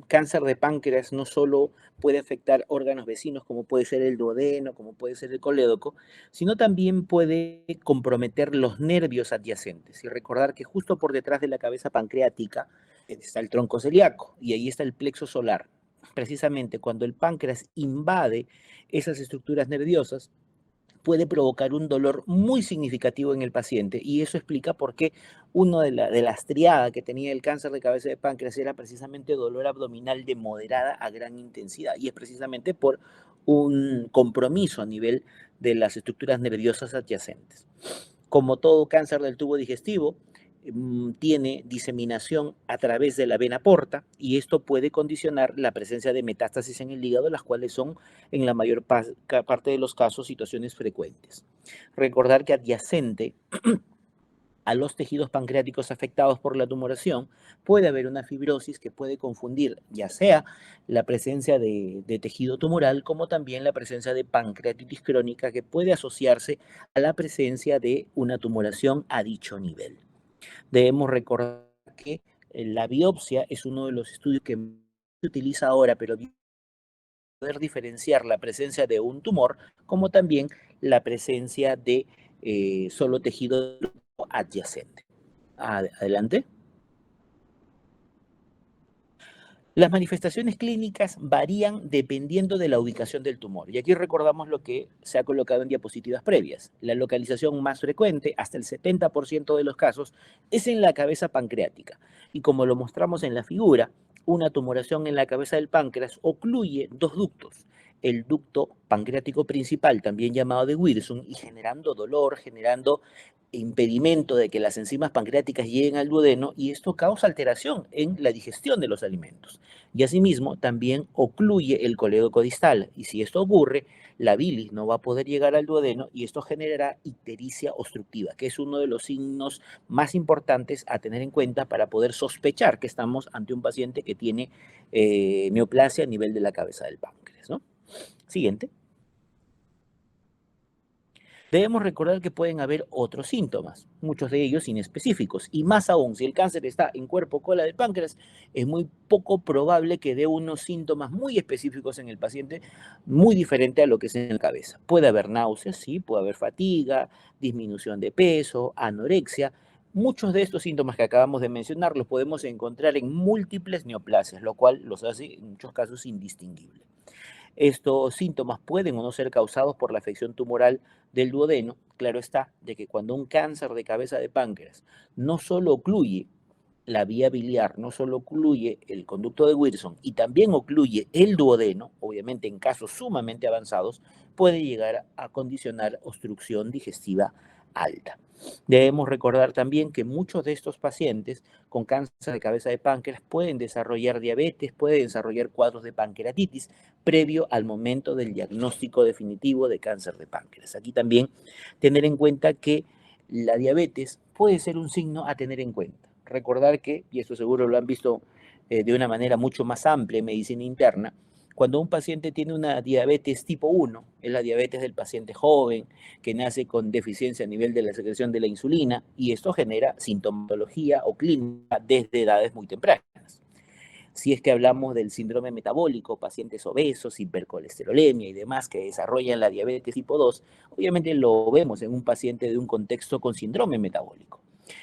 cáncer de páncreas no solo puede afectar órganos vecinos como puede ser el duodeno, como puede ser el colédoco, sino también puede comprometer los nervios adyacentes. Y recordar que justo por detrás de la cabeza pancreática está el tronco celíaco y ahí está el plexo solar. Precisamente cuando el páncreas invade esas estructuras nerviosas, puede provocar un dolor muy significativo en el paciente y eso explica por qué una de las triadas que tenía el cáncer de cabeza de páncreas era precisamente dolor abdominal de moderada a gran intensidad y es precisamente por un compromiso a nivel de las estructuras nerviosas adyacentes. Como todo cáncer del tubo digestivo, tiene diseminación a través de la vena porta y esto puede condicionar la presencia de metástasis en el hígado, las cuales son en la mayor parte de los casos situaciones frecuentes. Recordar que adyacente a los tejidos pancreáticos afectados por la tumoración puede haber una fibrosis que puede confundir ya sea la presencia de tejido tumoral como también la presencia de pancreatitis crónica que puede asociarse a la presencia de una tumoración a dicho nivel. Debemos recordar que la biopsia es uno de los estudios que se utiliza ahora, pero poder diferenciar la presencia de un tumor como también la presencia de solo tejido adyacente. Adelante. Las manifestaciones clínicas varían dependiendo de la ubicación del tumor. Y aquí recordamos lo que se ha colocado en diapositivas previas. La localización más frecuente, hasta el 70% de los casos, es en la cabeza pancreática. Y como lo mostramos en la figura, una tumoración en la cabeza del páncreas ocluye dos ductos. El ducto pancreático principal, también llamado de Wilson, y generando dolor, generando impedimento de que las enzimas pancreáticas lleguen al duodeno y esto causa alteración en la digestión de los alimentos. Y asimismo también ocluye el colédoco distal y si esto ocurre, la bilis no va a poder llegar al duodeno y esto generará ictericia obstructiva, que es uno de los signos más importantes a tener en cuenta para poder sospechar que estamos ante un paciente que tiene neoplasia a nivel de la cabeza del páncreas, ¿no? Siguiente. Debemos recordar que pueden haber otros síntomas, muchos de ellos inespecíficos, y más aún, si el cáncer está en cuerpo cola del páncreas, es muy poco probable que dé unos síntomas muy específicos en el paciente, muy diferente a lo que es en la cabeza. Puede haber náuseas, sí, puede haber fatiga, disminución de peso, anorexia. Muchos de estos síntomas que acabamos de mencionar los podemos encontrar en múltiples neoplasias, lo cual los hace en muchos casos indistinguibles. Estos síntomas pueden o no ser causados por la afección tumoral del duodeno. Claro está, de que cuando un cáncer de cabeza de páncreas no solo ocluye la vía biliar, no solo ocluye el conducto de Wilson y también ocluye el duodeno, obviamente en casos sumamente avanzados, puede llegar a condicionar obstrucción digestiva alta. Debemos recordar también que muchos de estos pacientes con cáncer de cabeza de páncreas pueden desarrollar diabetes, pueden desarrollar cuadros de pancreatitis previo al momento del diagnóstico definitivo de cáncer de páncreas. Aquí también tener en cuenta que la diabetes puede ser un signo a tener en cuenta. Recordar que, y esto seguro lo han visto de una manera mucho más amplia en medicina interna, cuando un paciente tiene una diabetes tipo 1, es la diabetes del paciente joven que nace con deficiencia a nivel de la secreción de la insulina y esto genera sintomatología o clínica desde edades muy tempranas. Si es que hablamos del síndrome metabólico, pacientes obesos, hipercolesterolemia y demás que desarrollan la diabetes tipo 2, obviamente lo vemos en un paciente de un contexto con síndrome metabólico.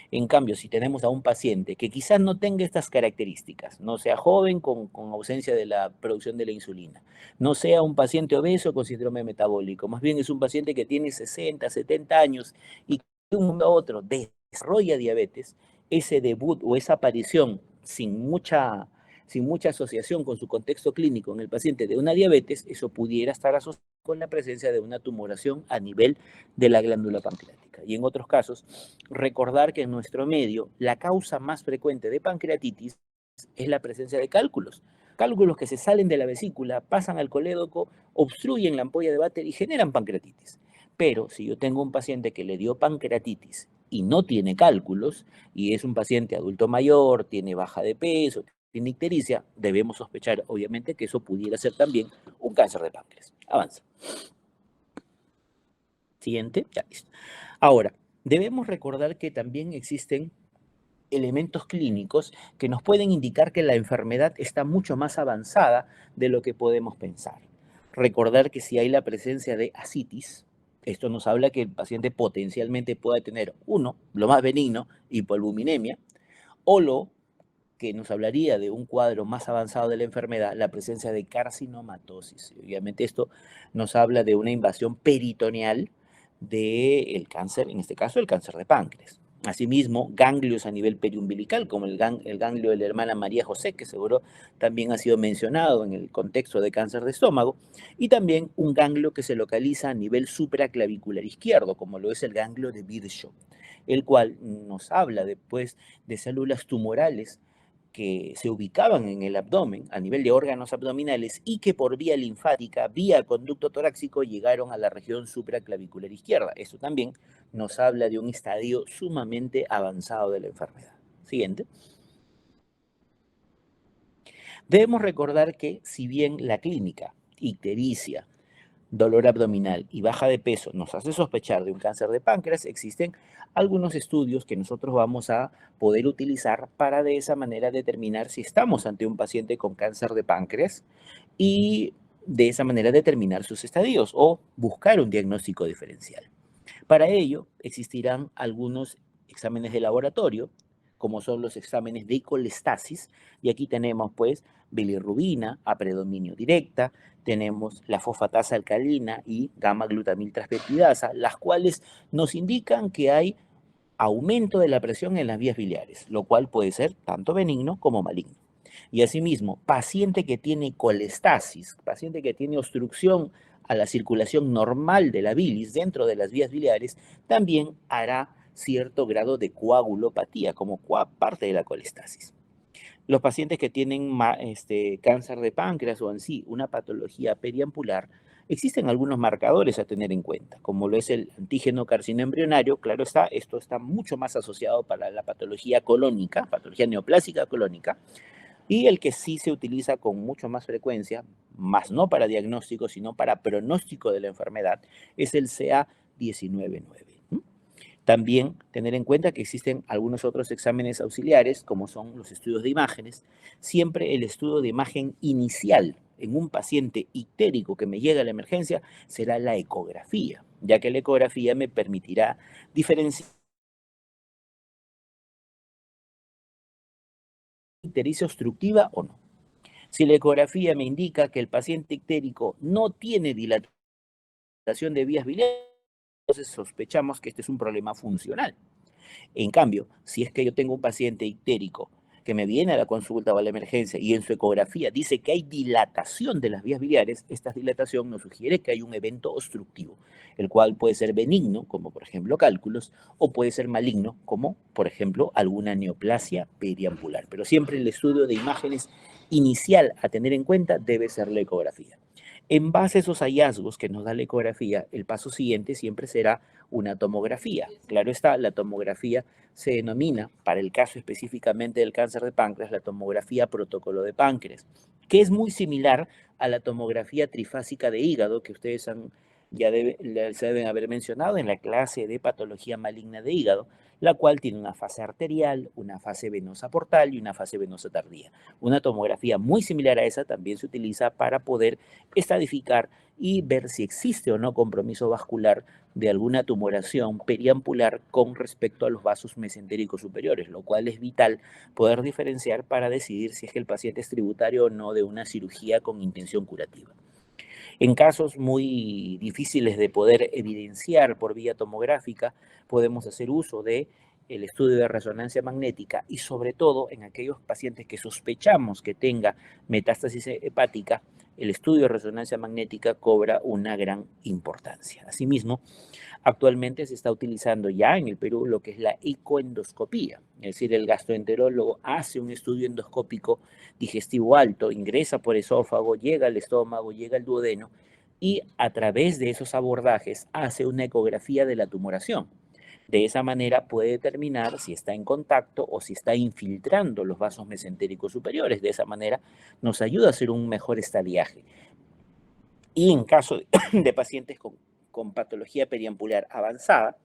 En cambio, si tenemos a un paciente que quizás no tenga estas características, no sea joven con ausencia de la producción de la insulina, no sea un paciente obeso con síndrome metabólico, más bien es un paciente que tiene 60, 70 años y que de un momento a otro desarrolla diabetes, ese debut o esa aparición sin mucha asociación con su contexto clínico en el paciente de una diabetes, eso pudiera estar asociado con la presencia de una tumoración a nivel de la glándula pancreática. Y en otros casos, recordar que en nuestro medio la causa más frecuente de pancreatitis es la presencia de cálculos. Cálculos que se salen de la vesícula, pasan al colédoco, obstruyen la ampolla de Batter y generan pancreatitis. Pero si yo tengo un paciente que le dio pancreatitis y no tiene cálculos, y es un paciente adulto mayor, tiene baja de peso, tiene ictericia, debemos sospechar obviamente que eso pudiera ser también un cáncer de páncreas. Avanza. Siguiente, ya listo. Ahora, debemos recordar que también existen elementos clínicos que nos pueden indicar que la enfermedad está mucho más avanzada de lo que podemos pensar. Recordar que si hay la presencia de ascitis, esto nos habla que el paciente potencialmente puede tener, uno, lo más benigno, hipoalbuminemia, o lo que nos hablaría de un cuadro más avanzado de la enfermedad, la presencia de carcinomatosis. Obviamente esto nos habla de una invasión peritoneal del cáncer, en este caso el cáncer de páncreas. Asimismo, ganglios a nivel periumbilical, como el ganglio de la hermana María José, que seguro también ha sido mencionado en el contexto de cáncer de estómago, y también un ganglio que se localiza a nivel supraclavicular izquierdo, como lo es el ganglio de Virchow, el cual nos habla después de células tumorales que se ubicaban en el abdomen a nivel de órganos abdominales y que por vía linfática, vía conducto torácico, llegaron a la región supraclavicular izquierda. Eso también nos habla de un estadio sumamente avanzado de la enfermedad. Siguiente. Debemos recordar que si bien la clínica, ictericia, dolor abdominal y baja de peso nos hace sospechar de un cáncer de páncreas, existen algunos estudios que nosotros vamos a poder utilizar para de esa manera determinar si estamos ante un paciente con cáncer de páncreas y de esa manera determinar sus estadios o buscar un diagnóstico diferencial. Para ello existirán algunos exámenes de laboratorio, como son los exámenes de colestasis, y aquí tenemos pues bilirrubina a predominio directa, tenemos la fosfatasa alcalina y gamma glutamil transpeptidasa, las cuales nos indican que hay aumento de la presión en las vías biliares, lo cual puede ser tanto benigno como maligno. Y asimismo, paciente que tiene colestasis, paciente que tiene obstrucción a la circulación normal de la bilis dentro de las vías biliares, también hará cierto grado de coagulopatía como parte de la colestasis. Los pacientes que tienen cáncer de páncreas o en sí una patología periampular, existen algunos marcadores a tener en cuenta, como lo es el antígeno carcinoembrionario. Claro está, esto está mucho más asociado para la patología colónica, patología neoplásica colónica, y el que sí se utiliza con mucho más frecuencia, más no para diagnóstico, sino para pronóstico de la enfermedad, es el CA19-9. También tener en cuenta que existen algunos otros exámenes auxiliares, como son los estudios de imágenes. Siempre el estudio de imagen inicial en un paciente ictérico que me llega a la emergencia será la ecografía, ya que la ecografía me permitirá diferenciar ictericia obstructiva o no. Si la ecografía me indica que el paciente ictérico no tiene dilatación de vías biliares, entonces sospechamos que este es un problema funcional. En cambio, si es que yo tengo un paciente ictérico que me viene a la consulta o a la emergencia y en su ecografía dice que hay dilatación de las vías biliares, esta dilatación nos sugiere que hay un evento obstructivo, el cual puede ser benigno, como por ejemplo cálculos, o puede ser maligno, como por ejemplo alguna neoplasia periampular. Pero siempre el estudio de imágenes inicial a tener en cuenta debe ser la ecografía. En base a esos hallazgos que nos da la ecografía, el paso siguiente siempre será una tomografía. Claro está, la tomografía se denomina, para el caso específicamente del cáncer de páncreas, la tomografía protocolo de páncreas, que es muy similar a la tomografía trifásica de hígado que ustedes se deben haber mencionado en la clase de patología maligna de hígado, la cual tiene una fase arterial, una fase venosa portal y una fase venosa tardía. Una tomografía muy similar a esa también se utiliza para poder estadificar y ver si existe o no compromiso vascular de alguna tumoración periampular con respecto a los vasos mesentéricos superiores, lo cual es vital poder diferenciar para decidir si es que el paciente es tributario o no de una cirugía con intención curativa. En casos muy difíciles de poder evidenciar por vía tomográfica, podemos hacer uso de el estudio de resonancia magnética y sobre todo en aquellos pacientes que sospechamos que tenga metástasis hepática, el estudio de resonancia magnética cobra una gran importancia. Asimismo, actualmente se está utilizando ya en el Perú lo que es la ecoendoscopía, es decir, el gastroenterólogo hace un estudio endoscópico digestivo alto, ingresa por esófago, llega al estómago, llega al duodeno y a través de esos abordajes hace una ecografía de la tumoración. De esa manera puede determinar si está en contacto o si está infiltrando los vasos mesentéricos superiores. De esa manera nos ayuda a hacer un mejor estadiaje. Y en caso de pacientes con patología periampular avanzada,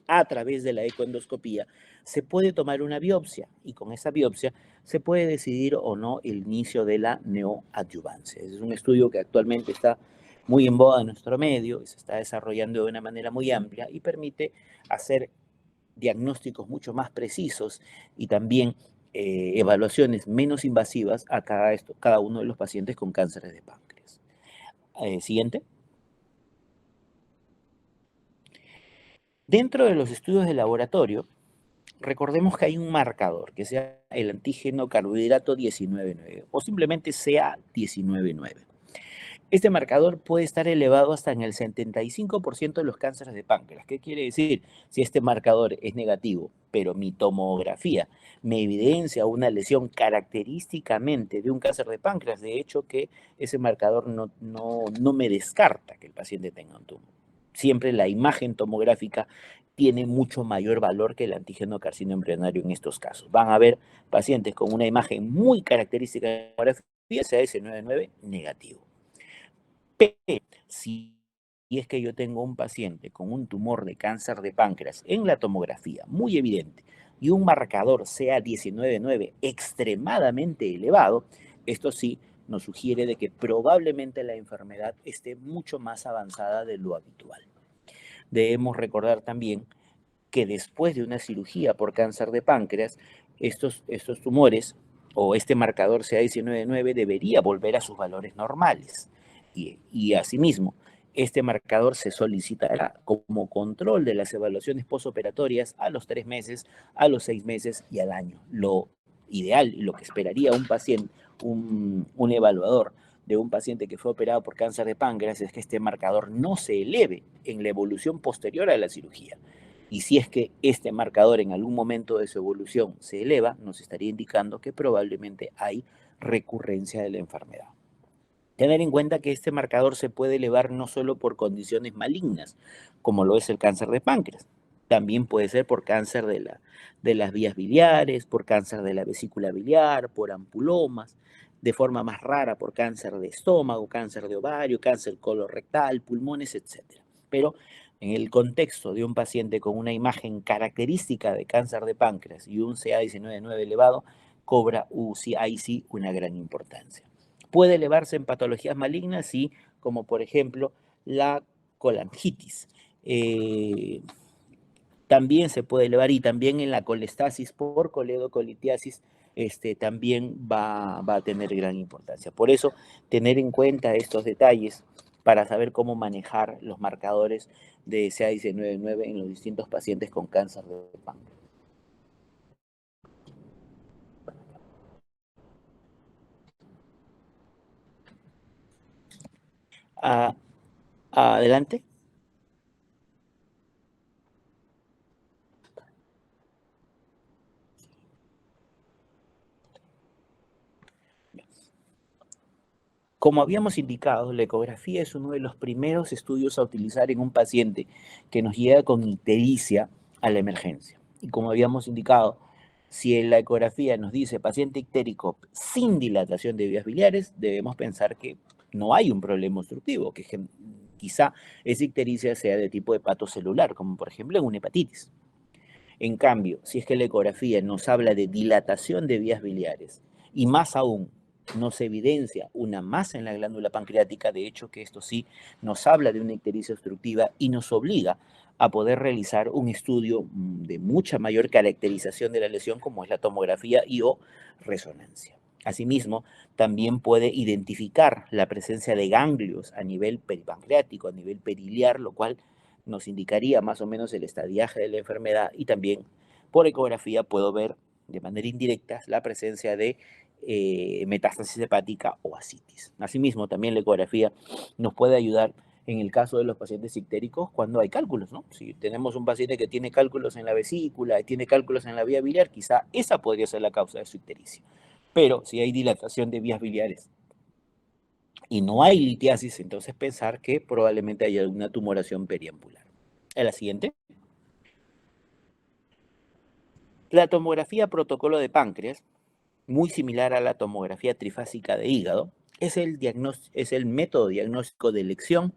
a través de la ecoendoscopía, se puede tomar una biopsia y con esa biopsia se puede decidir o no el inicio de la neoadyuvancia. Es un estudio que actualmente está muy en boga en nuestro medio, se está desarrollando de una manera muy amplia y permite hacer diagnósticos mucho más precisos y también evaluaciones menos invasivas a cada uno de los pacientes con cánceres de páncreas. Siguiente. Dentro de los estudios de laboratorio, recordemos que hay un marcador, que sea el antígeno carbohidrato 19,9 o simplemente sea 19,9. Este marcador puede estar elevado hasta en el 75% de los cánceres de páncreas. ¿Qué quiere decir? Si este marcador es negativo, pero mi tomografía me evidencia una lesión característicamente de un cáncer de páncreas, de hecho que ese marcador no me descarta que el paciente tenga un tumor. Siempre la imagen tomográfica tiene mucho mayor valor que el antígeno carcinoma embrionario en estos casos. Van a haber pacientes con una imagen muy característica de tomografía, CA-S99 negativo. Pero si es que yo tengo un paciente con un tumor de cáncer de páncreas en la tomografía muy evidente y un marcador CA-19,9 extremadamente elevado, esto sí nos sugiere de que probablemente la enfermedad esté mucho más avanzada de lo habitual. Debemos recordar también que después de una cirugía por cáncer de páncreas, estos tumores o este marcador CA-19,9 debería volver a sus valores normales. Y asimismo, este marcador se solicitará como control de las evaluaciones postoperatorias a los 3 meses, a los 6 meses y al año. Lo ideal y lo que esperaría un paciente, un evaluador de un paciente que fue operado por cáncer de páncreas es que este marcador no se eleve en la evolución posterior a la cirugía. Y si es que este marcador en algún momento de su evolución se eleva, nos estaría indicando que probablemente hay recurrencia de la enfermedad. Tener en cuenta que este marcador se puede elevar no solo por condiciones malignas, como lo es el cáncer de páncreas, también puede ser por cáncer de las vías biliares, por cáncer de la vesícula biliar, por ampulomas, de forma más rara por cáncer de estómago, cáncer de ovario, cáncer colorectal, pulmones, etc. Pero en el contexto de un paciente con una imagen característica de cáncer de páncreas y un CA-19,9 elevado, cobra ahí sí una gran importancia. Puede elevarse en patologías malignas, sí, como por ejemplo la colangitis. Eh, También se puede elevar y también en la colestasis por coledocolitiasis también va a tener gran importancia. Por eso, tener en cuenta estos detalles para saber cómo manejar los marcadores de CA-19,9 en los distintos pacientes con cáncer de páncreas. Ah, adelante. Como habíamos indicado, la ecografía es uno de los primeros estudios a utilizar en un paciente que nos llega con ictericia a la emergencia. Y como habíamos indicado, si en la ecografía nos dice paciente ictérico sin dilatación de vías biliares, debemos pensar que no hay un problema obstructivo, que quizá esa ictericia sea de tipo hepatocelular, como por ejemplo en una hepatitis. En cambio, si es que la ecografía nos habla de dilatación de vías biliares y más aún nos evidencia una masa en la glándula pancreática, de hecho que esto sí nos habla de una ictericia obstructiva y nos obliga a poder realizar un estudio de mucha mayor caracterización de la lesión como es la tomografía y o resonancia. Asimismo, también puede identificar la presencia de ganglios a nivel peripancreático, a nivel periliar, lo cual nos indicaría más o menos el estadiaje de la enfermedad y también por ecografía puedo ver de manera indirecta la presencia de metástasis hepática o ascitis. Asimismo, también la ecografía nos puede ayudar en el caso de los pacientes ictéricos cuando hay cálculos, ¿no? Si tenemos un paciente que tiene cálculos en la vesícula y tiene cálculos en la vía biliar, quizá esa podría ser la causa de su ictericia. Pero si hay dilatación de vías biliares y no hay litiasis, entonces pensar que probablemente hay alguna tumoración periambular. A la siguiente. La tomografía protocolo de páncreas, muy similar a la tomografía trifásica de hígado, es el método diagnóstico de elección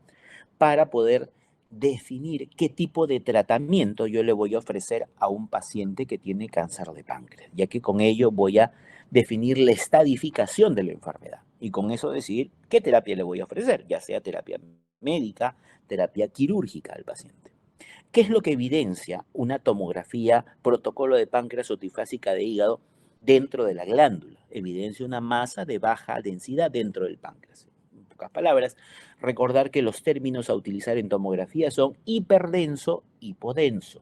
para poder definir qué tipo de tratamiento yo le voy a ofrecer a un paciente que tiene cáncer de páncreas, ya que con ello voy a definir la estadificación de la enfermedad y con eso decidir qué terapia le voy a ofrecer, ya sea terapia médica, terapia quirúrgica al paciente. ¿Qué es lo que evidencia una tomografía protocolo de páncreas o trifásica de hígado dentro de la glándula? Evidencia una masa de baja densidad dentro del páncreas. En pocas palabras, recordar que los términos a utilizar en tomografía son hiperdenso, hipodenso.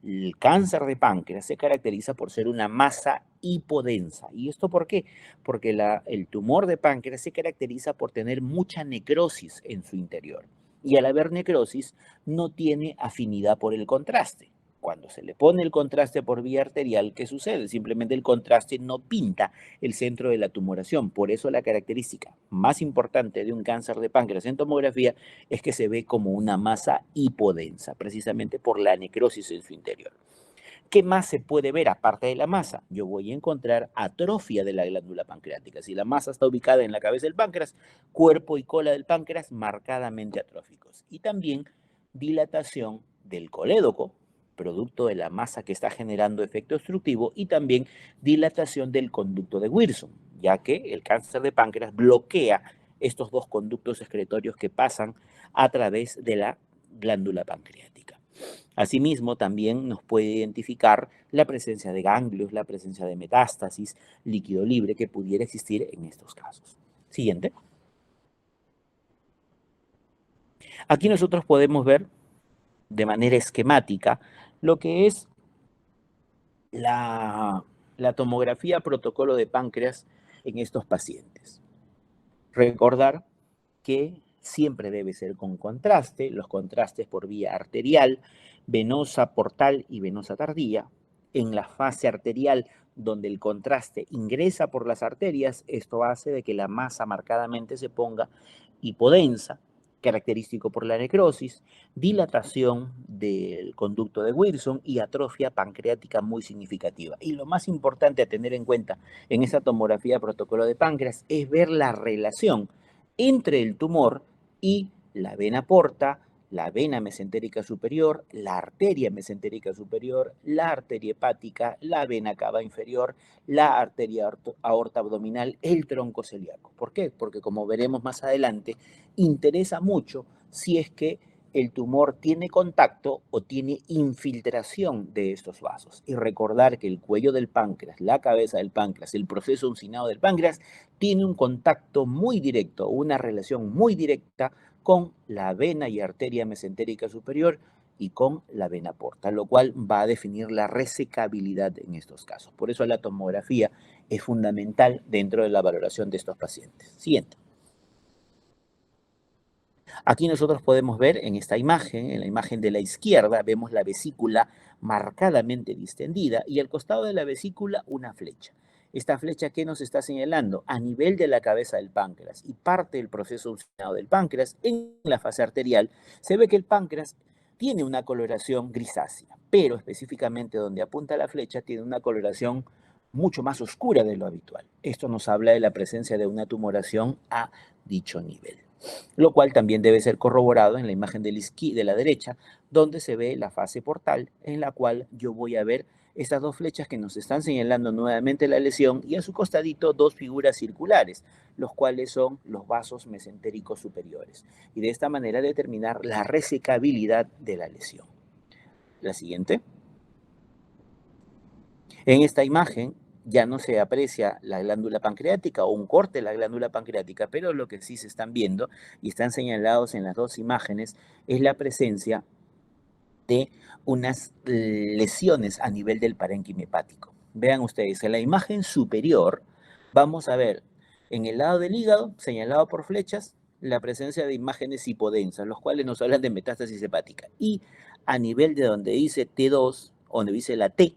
El cáncer de páncreas se caracteriza por ser una masa hipodensa. ¿Y esto por qué? Porque el tumor de páncreas se caracteriza por tener mucha necrosis en su interior. Y al haber necrosis, no tiene afinidad por el contraste. Cuando se le pone el contraste por vía arterial, ¿qué sucede? Simplemente el contraste no pinta el centro de la tumoración. Por eso la característica más importante de un cáncer de páncreas en tomografía es que se ve como una masa hipodensa, precisamente por la necrosis en su interior. ¿Qué más se puede ver aparte de la masa? Yo voy a encontrar atrofia de la glándula pancreática. Si la masa está ubicada en la cabeza del páncreas, cuerpo y cola del páncreas marcadamente atróficos. Y también dilatación del colédoco, producto de la masa que está generando efecto obstructivo, y también dilatación del conducto de Wilson, ya que el cáncer de páncreas bloquea estos dos conductos excretorios que pasan a través de la glándula pancreática. Asimismo, también nos puede identificar la presencia de ganglios, la presencia de metástasis, líquido libre que pudiera existir en estos casos. Siguiente. Aquí nosotros podemos ver de manera esquemática lo que es la tomografía protocolo de páncreas en estos pacientes. Recordar que siempre debe ser con contraste, los contrastes por vía arterial, venosa portal y venosa tardía. En la fase arterial, donde el contraste ingresa por las arterias, esto hace de que la masa marcadamente se ponga hipodensa, característico por la necrosis, dilatación del conducto de Wilson y atrofia pancreática muy significativa. Y lo más importante a tener en cuenta en esa tomografía protocolo de páncreas es ver la relación entre el tumor y la vena porta, la vena mesentérica superior, la arteria mesentérica superior, la arteria hepática, la vena cava inferior, la arteria aorta abdominal, el tronco celíaco. ¿Por qué? Porque como veremos más adelante, interesa mucho si es que el tumor tiene contacto o tiene infiltración de estos vasos. Y recordar que el cuello del páncreas, la cabeza del páncreas, el proceso uncinado del páncreas, tiene un contacto muy directo, una relación muy directa con la vena y arteria mesentérica superior y con la vena porta, lo cual va a definir la resecabilidad en estos casos. Por eso la tomografía es fundamental dentro de la valoración de estos pacientes. Siguiente. Aquí nosotros podemos ver en esta imagen, en la imagen de la izquierda, vemos la vesícula marcadamente distendida y al costado de la vesícula una flecha. Esta flecha, ¿qué nos está señalando? A nivel de la cabeza del páncreas y parte del proceso uncinado del páncreas, en la fase arterial, se ve que el páncreas tiene una coloración grisácea, pero específicamente donde apunta la flecha tiene una coloración mucho más oscura de lo habitual. Esto nos habla de la presencia de una tumoración a dicho nivel, lo cual también debe ser corroborado en la imagen de la derecha, donde se ve la fase portal, en la cual yo voy a ver estas dos flechas que nos están señalando nuevamente la lesión y a su costadito dos figuras circulares, los cuales son los vasos mesentéricos superiores, y de esta manera determinar la resecabilidad de la lesión. La siguiente. En esta imagen ya no se aprecia la glándula pancreática o un corte de la glándula pancreática, pero lo que sí se están viendo y están señalados en las dos imágenes es la presencia de unas lesiones a nivel del parénquima hepático. Vean ustedes, en la imagen superior vamos a ver en el lado del hígado, señalado por flechas, la presencia de imágenes hipodensas, los cuales nos hablan de metástasis hepática. Y a nivel de donde dice T2, donde dice la T,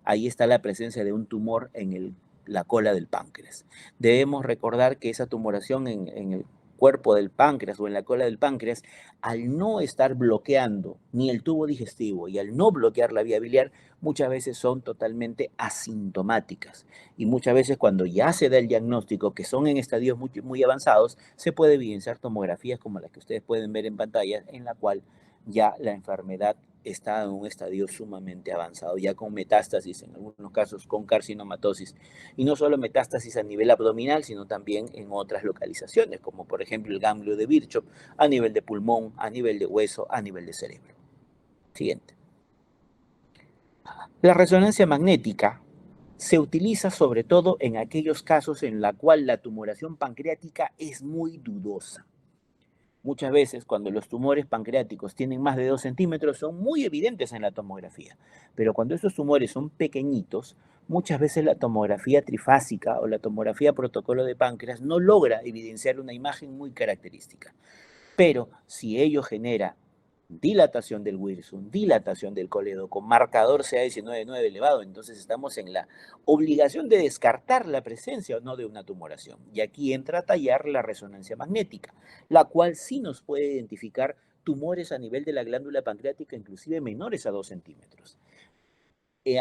ahí está la presencia de un tumor en la cola del páncreas. Debemos recordar que esa tumoración en el cuerpo del páncreas o en la cola del páncreas, al no estar bloqueando ni el tubo digestivo y al no bloquear la vía biliar, muchas veces son totalmente asintomáticas. Y muchas veces cuando ya se da el diagnóstico, que son en estadios muy, muy avanzados, se puede evidenciar tomografías como las que ustedes pueden ver en pantalla, en la cual ya la enfermedad está en un estadio sumamente avanzado, ya con metástasis, en algunos casos con carcinomatosis, y no solo metástasis a nivel abdominal, sino también en otras localizaciones, como por ejemplo el ganglio de Virchow, a nivel de pulmón, a nivel de hueso, a nivel de cerebro. Siguiente. La resonancia magnética se utiliza sobre todo en aquellos casos en la cual la tumoración pancreática es muy dudosa. Muchas veces, cuando los tumores pancreáticos tienen más de 2 centímetros, son muy evidentes en la tomografía. Pero cuando esos tumores son pequeñitos, muchas veces la tomografía trifásica o la tomografía protocolo de páncreas no logra evidenciar una imagen muy característica. Pero si ello genera dilatación del Wilson, dilatación del coledo con marcador CA19-9 elevado, entonces estamos en la obligación de descartar la presencia o no de una tumoración. Y aquí entra a tallar la resonancia magnética, la cual sí nos puede identificar tumores a nivel de la glándula pancreática, inclusive menores a 2 centímetros.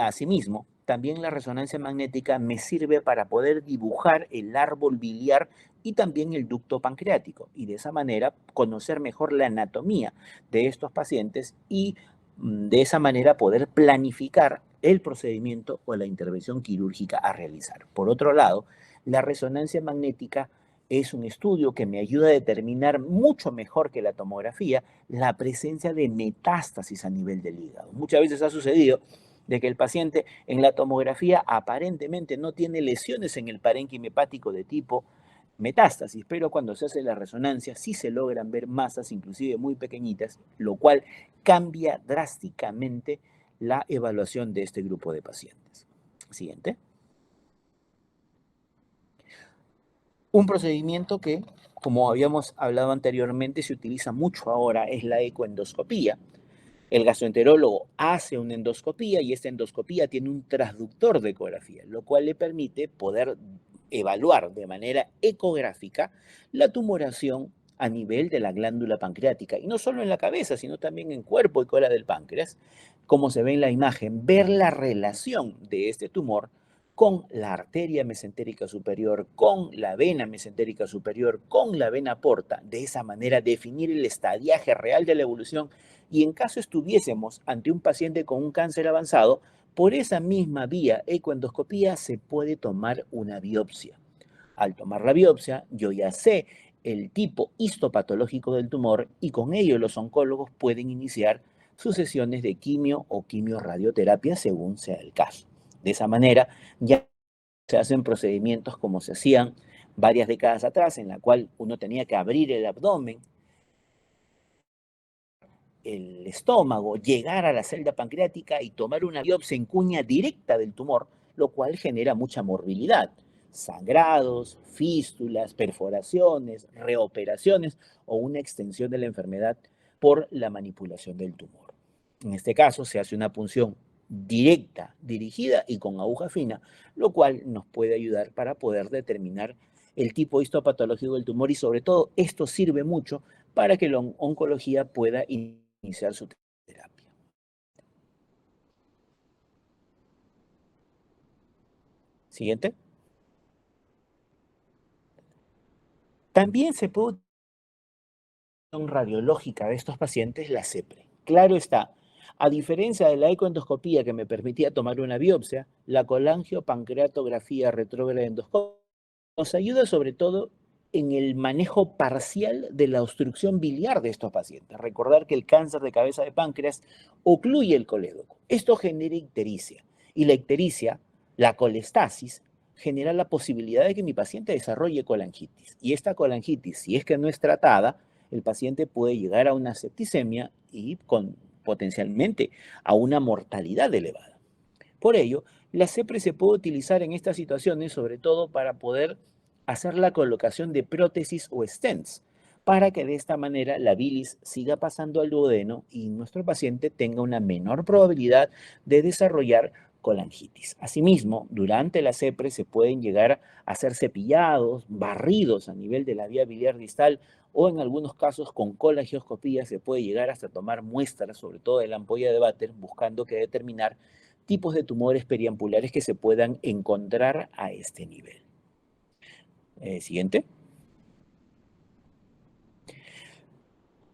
Asimismo, también la resonancia magnética me sirve para poder dibujar el árbol biliar y también el ducto pancreático, y de esa manera conocer mejor la anatomía de estos pacientes y de esa manera poder planificar el procedimiento o la intervención quirúrgica a realizar. Por otro lado, la resonancia magnética es un estudio que me ayuda a determinar mucho mejor que la tomografía la presencia de metástasis a nivel del hígado. Muchas veces ha sucedido de que el paciente en la tomografía aparentemente no tiene lesiones en el parénquima hepático de tipo metástasis, pero cuando se hace la resonancia sí se logran ver masas inclusive muy pequeñitas, lo cual cambia drásticamente la evaluación de este grupo de pacientes. Siguiente. Un procedimiento que, como habíamos hablado anteriormente, se utiliza mucho ahora es la ecoendoscopía. El gastroenterólogo hace una endoscopía y esta endoscopía tiene un transductor de ecografía, lo cual le permite poder evaluar de manera ecográfica la tumoración a nivel de la glándula pancreática, y no solo en la cabeza, sino también en cuerpo y cola del páncreas, como se ve en la imagen, ver la relación de este tumor con la arteria mesentérica superior, con la vena mesentérica superior, con la vena porta, de esa manera definir el estadiaje real de la evolución, y en caso estuviésemos ante un paciente con un cáncer avanzado, por esa misma vía ecoendoscopía se puede tomar una biopsia. Al tomar la biopsia, yo ya sé el tipo histopatológico del tumor y con ello los oncólogos pueden iniciar sus sesiones de quimio o quimioradioterapia según sea el caso. De esa manera ya se hacen procedimientos como se hacían varias décadas atrás, en la cual uno tenía que abrir el abdomen, el estómago, llegar a la celda pancreática y tomar una biopsia en cuña directa del tumor, lo cual genera mucha morbilidad, sangrados, fístulas, perforaciones, reoperaciones o una extensión de la enfermedad por la manipulación del tumor. En este caso se hace una punción directa, dirigida y con aguja fina, lo cual nos puede ayudar para poder determinar el tipo histopatológico del tumor, y sobre todo esto sirve mucho para que la oncología pueda iniciar su terapia. Siguiente. También se puede utilizar radiológica de estos pacientes la CEPRE. Claro está, a diferencia de la ecoendoscopía que me permitía tomar una biopsia, la colangiopancreatografía retrógrada endoscópica nos ayuda sobre todo en el manejo parcial de la obstrucción biliar de estos pacientes. Recordar que el cáncer de cabeza de páncreas ocluye el colédoco. Esto genera ictericia, y la ictericia, la colestasis, genera la posibilidad de que mi paciente desarrolle colangitis. Y esta colangitis, si es que no es tratada, el paciente puede llegar a una septicemia y potencialmente a una mortalidad elevada. Por ello, la CEPRE se puede utilizar en estas situaciones, sobre todo para poder hacer la colocación de prótesis o stents, para que de esta manera la bilis siga pasando al duodeno y nuestro paciente tenga una menor probabilidad de desarrollar colangitis. Asimismo, durante la CEPRE se pueden llegar a hacer cepillados, barridos a nivel de la vía biliar distal, o en algunos casos con colangioscopía se puede llegar hasta tomar muestras, sobre todo de la ampolla de Vater, buscando que determinar tipos de tumores periampulares que se puedan encontrar a este nivel. Siguiente.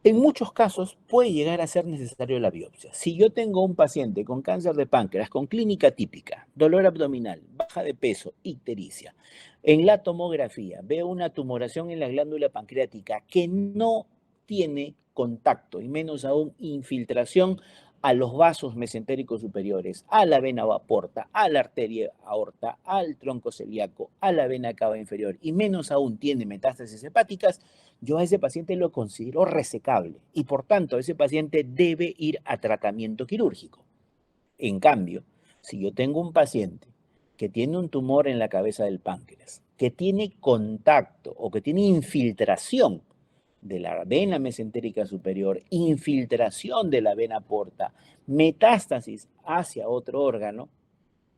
En muchos casos puede llegar a ser necesario la biopsia. Si yo tengo un paciente con cáncer de páncreas, con clínica típica, dolor abdominal, baja de peso, ictericia, en la tomografía veo una tumoración en la glándula pancreática que no tiene contacto y menos aún infiltración a los vasos mesentéricos superiores, a la vena porta, a la arteria aorta, al tronco celíaco, a la vena cava inferior y menos aún tiene metástasis hepáticas, yo a ese paciente lo considero resecable y por tanto ese paciente debe ir a tratamiento quirúrgico. En cambio, si yo tengo un paciente que tiene un tumor en la cabeza del páncreas, que tiene contacto o que tiene infiltración de la vena mesentérica superior, infiltración de la vena porta, metástasis hacia otro órgano,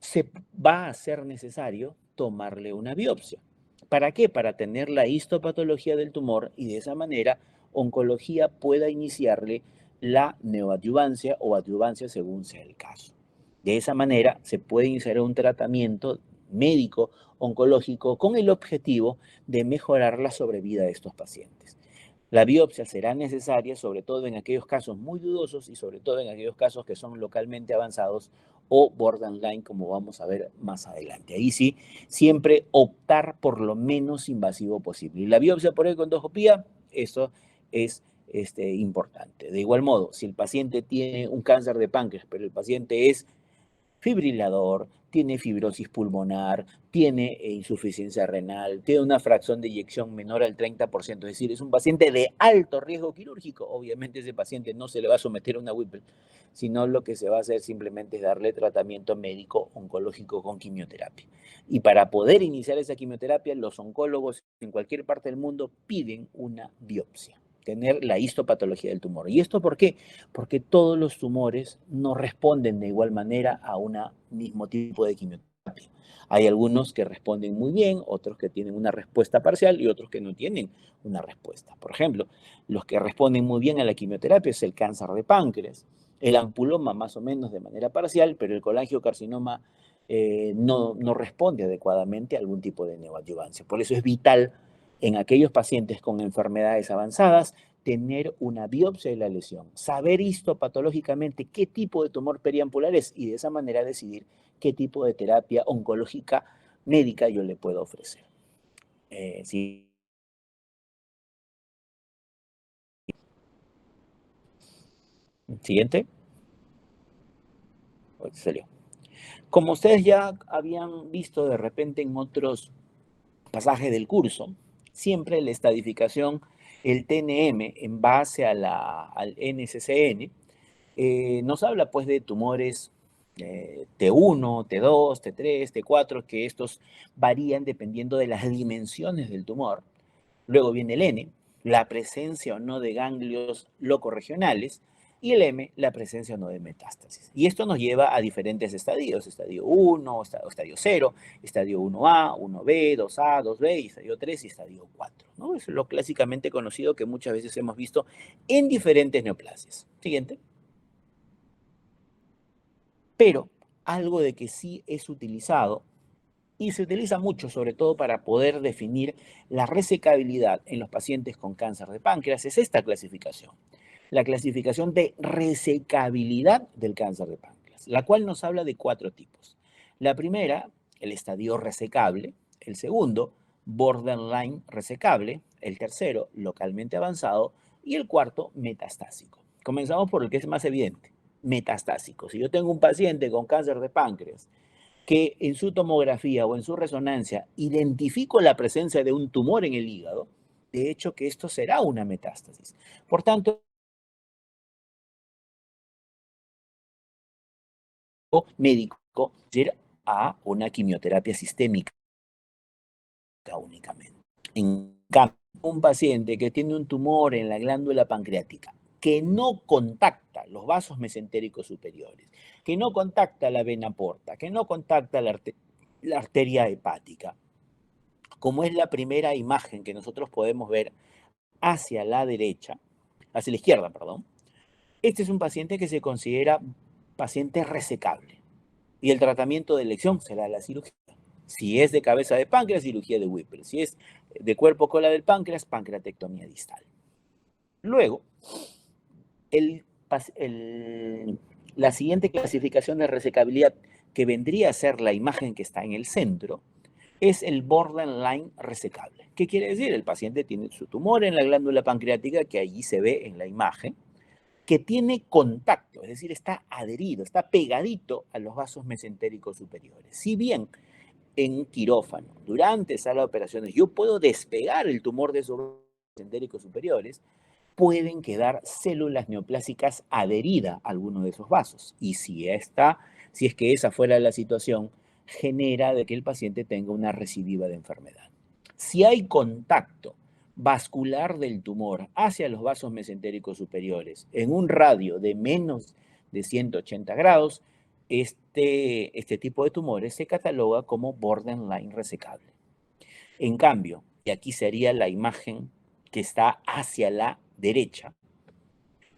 se va a ser necesario tomarle una biopsia. ¿Para qué? Para tener la histopatología del tumor y de esa manera oncología pueda iniciarle la neoadyuvancia o adyuvancia según sea el caso. De esa manera se puede iniciar un tratamiento médico oncológico con el objetivo de mejorar la sobrevida de estos pacientes. La biopsia será necesaria, sobre todo en aquellos casos muy dudosos y sobre todo en aquellos casos que son localmente avanzados o borderline, como vamos a ver más adelante. Ahí sí, siempre optar por lo menos invasivo posible. Y la biopsia por endoscopía, eso es importante. De igual modo, si el paciente tiene un cáncer de páncreas, pero el paciente es fibrilador, tiene fibrosis pulmonar, tiene insuficiencia renal, tiene una fracción de eyección menor al 30%, es decir, es un paciente de alto riesgo quirúrgico. Obviamente ese paciente no se le va a someter a una Whipple, sino lo que se va a hacer simplemente es darle tratamiento médico oncológico con quimioterapia. Y para poder iniciar esa quimioterapia, los oncólogos en cualquier parte del mundo piden una biopsia, tener la histopatología del tumor. ¿Y esto por qué? Porque todos los tumores no responden de igual manera a un mismo tipo de quimioterapia. Hay algunos que responden muy bien, otros que tienen una respuesta parcial y otros que no tienen una respuesta. Por ejemplo, los que responden muy bien a la quimioterapia es el cáncer de páncreas, el ampuloma más o menos de manera parcial, pero el colangiocarcinoma no responde adecuadamente a algún tipo de neoadyuvancia. Por eso es vital en aquellos pacientes con enfermedades avanzadas tener una biopsia de la lesión, saber histopatológicamente qué tipo de tumor periampular es y de esa manera decidir qué tipo de terapia oncológica médica yo le puedo ofrecer. Sí. Siguiente. Salió. Como ustedes ya habían visto de repente en otros pasajes del curso, siempre la estadificación, el TNM en base a al NCCN, nos habla pues de tumores T1, T2, T3, T4, que estos varían dependiendo de las dimensiones del tumor. Luego viene el N, la presencia o no de ganglios locorregionales, y el M, la presencia o no de metástasis. Y esto nos lleva a diferentes estadios, estadio 1, estadio 0, estadio 1A, 1B, 2A, 2B, y estadio 3 y estadio 4. ¿No? Es lo clásicamente conocido que muchas veces hemos visto en diferentes neoplasias. Siguiente. Pero algo de que sí es utilizado y se utiliza mucho, sobre todo para poder definir la resecabilidad en los pacientes con cáncer de páncreas, es esta clasificación. La clasificación de resecabilidad del cáncer de páncreas, la cual nos habla de 4 tipos. La primera, el estadio resecable. El segundo, borderline resecable. El tercero, localmente avanzado. Y el cuarto, metastásico. Comenzamos por el que es más evidente, metastásico. Si yo tengo un paciente con cáncer de páncreas que en su tomografía o en su resonancia identifico la presencia de un tumor en el hígado, de hecho que esto será una metástasis. Por tanto, médico ir a una quimioterapia sistémica únicamente. En cambio, un paciente que tiene un tumor en la glándula pancreática que no contacta los vasos mesentéricos superiores, que no contacta la vena porta, que no contacta la arteria hepática, como es la primera imagen que nosotros podemos ver hacia la derecha, hacia la izquierda, perdón, este es un paciente que se considera paciente resecable y el tratamiento de elección será la cirugía. Si es de cabeza de páncreas, cirugía de Whipple. Si es de cuerpo cola del páncreas, pancreatectomía distal. Luego, El, la siguiente clasificación de resecabilidad, que vendría a ser la imagen que está en el centro, es el borderline resecable. ¿Qué quiere decir? El paciente tiene su tumor en la glándula pancreática, que allí se ve en la imagen, que tiene contacto, es decir, está adherido, está pegadito a los vasos mesentéricos superiores. Si bien en quirófano, durante sala de operaciones, yo puedo despegar el tumor de esos vasos mesentéricos superiores, pueden quedar células neoplásicas adheridas a alguno de esos vasos. Y si es que esa fuera la situación, genera de que el paciente tenga una recidiva de enfermedad. Si hay contacto vascular del tumor hacia los vasos mesentéricos superiores en un radio de menos de 180 grados, este tipo de tumores se cataloga como borderline resecable. En cambio, y aquí sería la imagen que está hacia la derecha,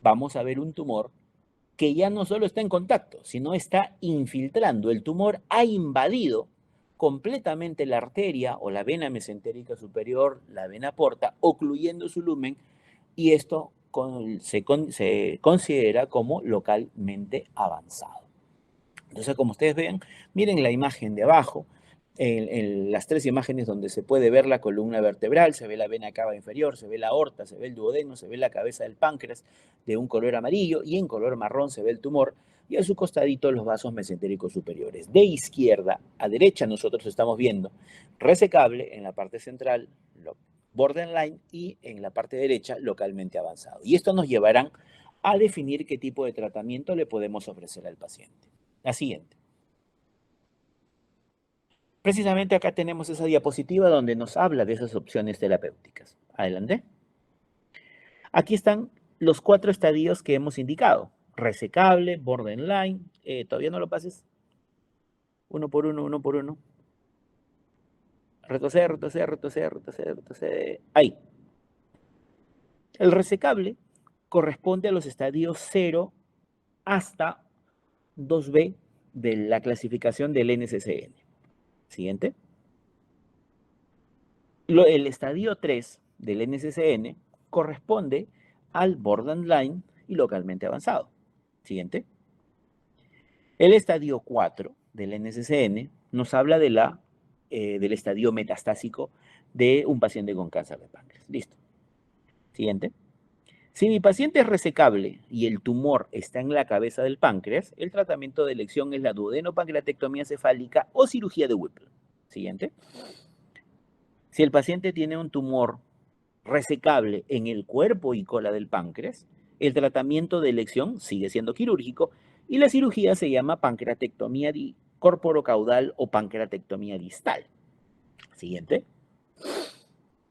vamos a ver un tumor que ya no solo está en contacto, sino está infiltrando. El tumor ha invadido completamente la arteria o la vena mesentérica superior, la vena porta, ocluyendo su lumen, y esto se considera como localmente avanzado. Entonces, como ustedes ven, miren la imagen de abajo, en las tres imágenes donde se puede ver la columna vertebral, se ve la vena cava inferior, se ve la aorta, se ve el duodeno, se ve la cabeza del páncreas de un color amarillo, y en color marrón se ve el tumor, y a su costadito los vasos mesentéricos superiores. De izquierda a derecha nosotros estamos viendo resecable en la parte central, borderline, y en la parte derecha localmente avanzado. Y esto nos llevará a definir qué tipo de tratamiento le podemos ofrecer al paciente. La siguiente. Precisamente acá tenemos esa diapositiva donde nos habla de esas opciones terapéuticas. Adelante. Aquí están los 4 estadios que hemos indicado. Resecable, borderline. Todavía no lo pases. Uno por uno, uno por uno. Retroceder, retroceder, retroceder, retroceder, retroceder. Ahí. El resecable corresponde a los estadios 0 hasta 2B de la clasificación del NCCN. Siguiente. El estadio 3 del NCCN corresponde al borderline y localmente avanzado. Siguiente. El estadio 4 del NCCN nos habla del estadio metastásico de un paciente con cáncer de páncreas. Listo. Siguiente. Si mi paciente es resecable y el tumor está en la cabeza del páncreas, el tratamiento de elección es la duodenopancreatectomía cefálica o cirugía de Whipple. Siguiente. Si el paciente tiene un tumor resecable en el cuerpo y cola del páncreas, el tratamiento de elección sigue siendo quirúrgico y la cirugía se llama pancreatectomía corporocaudal o pancreatectomía distal. Siguiente.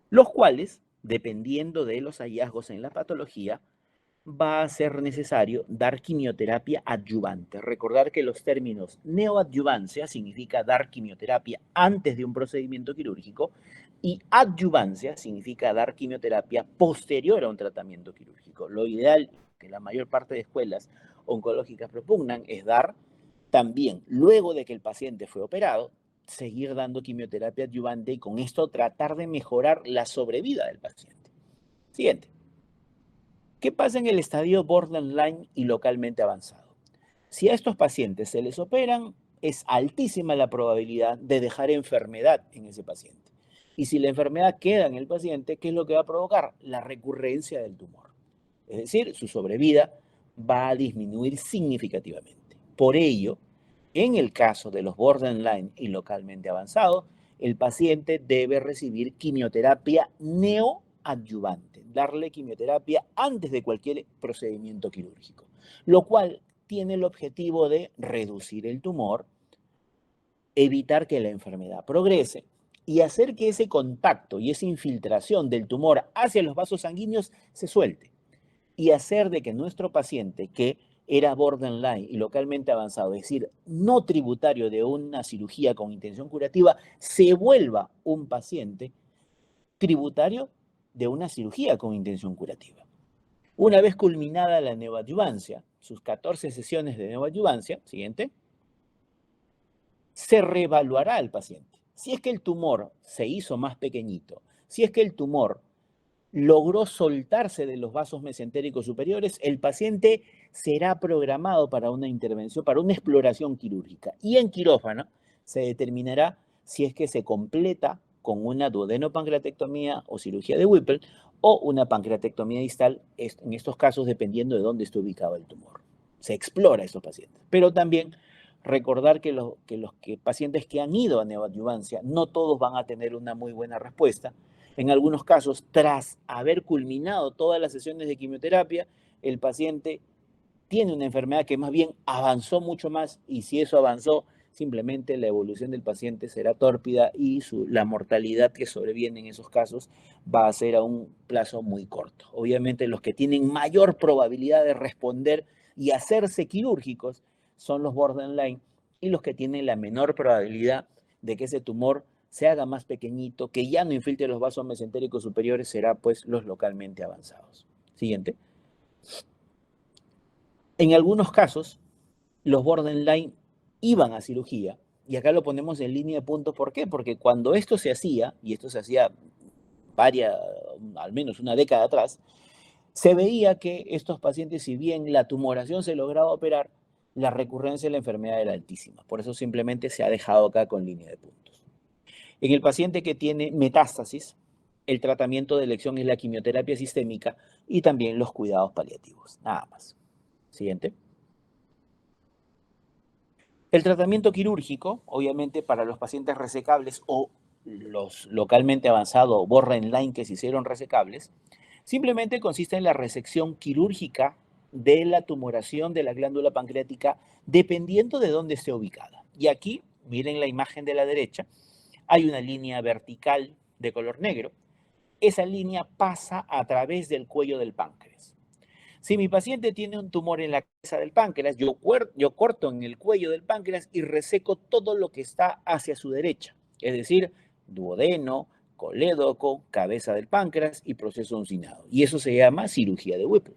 Los cuales, dependiendo de los hallazgos en la patología, va a ser necesario dar quimioterapia adyuvante. Recordar que los términos neoadyuvancia significa dar quimioterapia antes de un procedimiento quirúrgico y adyuvancia significa dar quimioterapia posterior a un tratamiento quirúrgico. Lo ideal que la mayor parte de escuelas oncológicas propugnan es dar también, luego de que el paciente fue operado, seguir dando quimioterapia adyuvante y con esto tratar de mejorar la sobrevida del paciente. Siguiente. ¿Qué pasa en el estadio borderline y localmente avanzado? Si a estos pacientes se les operan, es altísima la probabilidad de dejar enfermedad en ese paciente. Y si la enfermedad queda en el paciente, ¿qué es lo que va a provocar? La recurrencia del tumor. Es decir, su sobrevida va a disminuir significativamente. Por ello, en el caso de los borderline y localmente avanzados, el paciente debe recibir quimioterapia neoadyuvante, darle quimioterapia antes de cualquier procedimiento quirúrgico, lo cual tiene el objetivo de reducir el tumor, evitar que la enfermedad progrese y hacer que ese contacto y esa infiltración del tumor hacia los vasos sanguíneos se suelte y hacer de que nuestro paciente, que era borderline y localmente avanzado, es decir, no tributario de una cirugía con intención curativa, se vuelva un paciente tributario de una cirugía con intención curativa. Una vez culminada la neoadyuvancia, sus 14 sesiones de neoadyuvancia, siguiente, se reevaluará al paciente. Si es que el tumor se hizo más pequeñito, si es que el tumor logró soltarse de los vasos mesentéricos superiores, el paciente será programado para una intervención, para una exploración quirúrgica. Y en quirófano se determinará si es que se completa con una duodenopancreatectomía o cirugía de Whipple o una pancreatectomía distal, en estos casos dependiendo de dónde esté ubicado el tumor. Se explora a estos pacientes. Pero también recordar que los pacientes que han ido a neoadyuvancia, no todos van a tener una muy buena respuesta. En algunos casos, tras haber culminado todas las sesiones de quimioterapia, el paciente tiene una enfermedad que más bien avanzó mucho más y si eso avanzó, simplemente la evolución del paciente será tórpida y la mortalidad que sobreviene en esos casos va a ser a un plazo muy corto. Obviamente los que tienen mayor probabilidad de responder y hacerse quirúrgicos son los borderline y los que tienen la menor probabilidad de que ese tumor se haga más pequeñito, que ya no infiltre los vasos mesentéricos superiores, será pues los localmente avanzados. Siguiente. En algunos casos, los borderline iban a cirugía, y acá lo ponemos en línea de puntos, ¿por qué? Porque cuando esto se hacía, y esto se hacía al menos una década atrás, se veía que estos pacientes, si bien la tumoración se lograba operar, la recurrencia de la enfermedad era altísima. Por eso simplemente se ha dejado acá con línea de puntos. En el paciente que tiene metástasis, el tratamiento de elección es la quimioterapia sistémica y también los cuidados paliativos. Nada más. Siguiente. El tratamiento quirúrgico, obviamente para los pacientes resecables o los localmente avanzados o borderline que se hicieron resecables, simplemente consiste en la resección quirúrgica de la tumoración de la glándula pancreática dependiendo de dónde esté ubicada. Y aquí, miren la imagen de la derecha, hay una línea vertical de color negro. Esa línea pasa a través del cuello del páncreas. Si mi paciente tiene un tumor en la cabeza del páncreas, yo corto en el cuello del páncreas y reseco todo lo que está hacia su derecha, es decir, duodeno, colédoco, cabeza del páncreas y proceso uncinado. Y eso se llama cirugía de Whipple.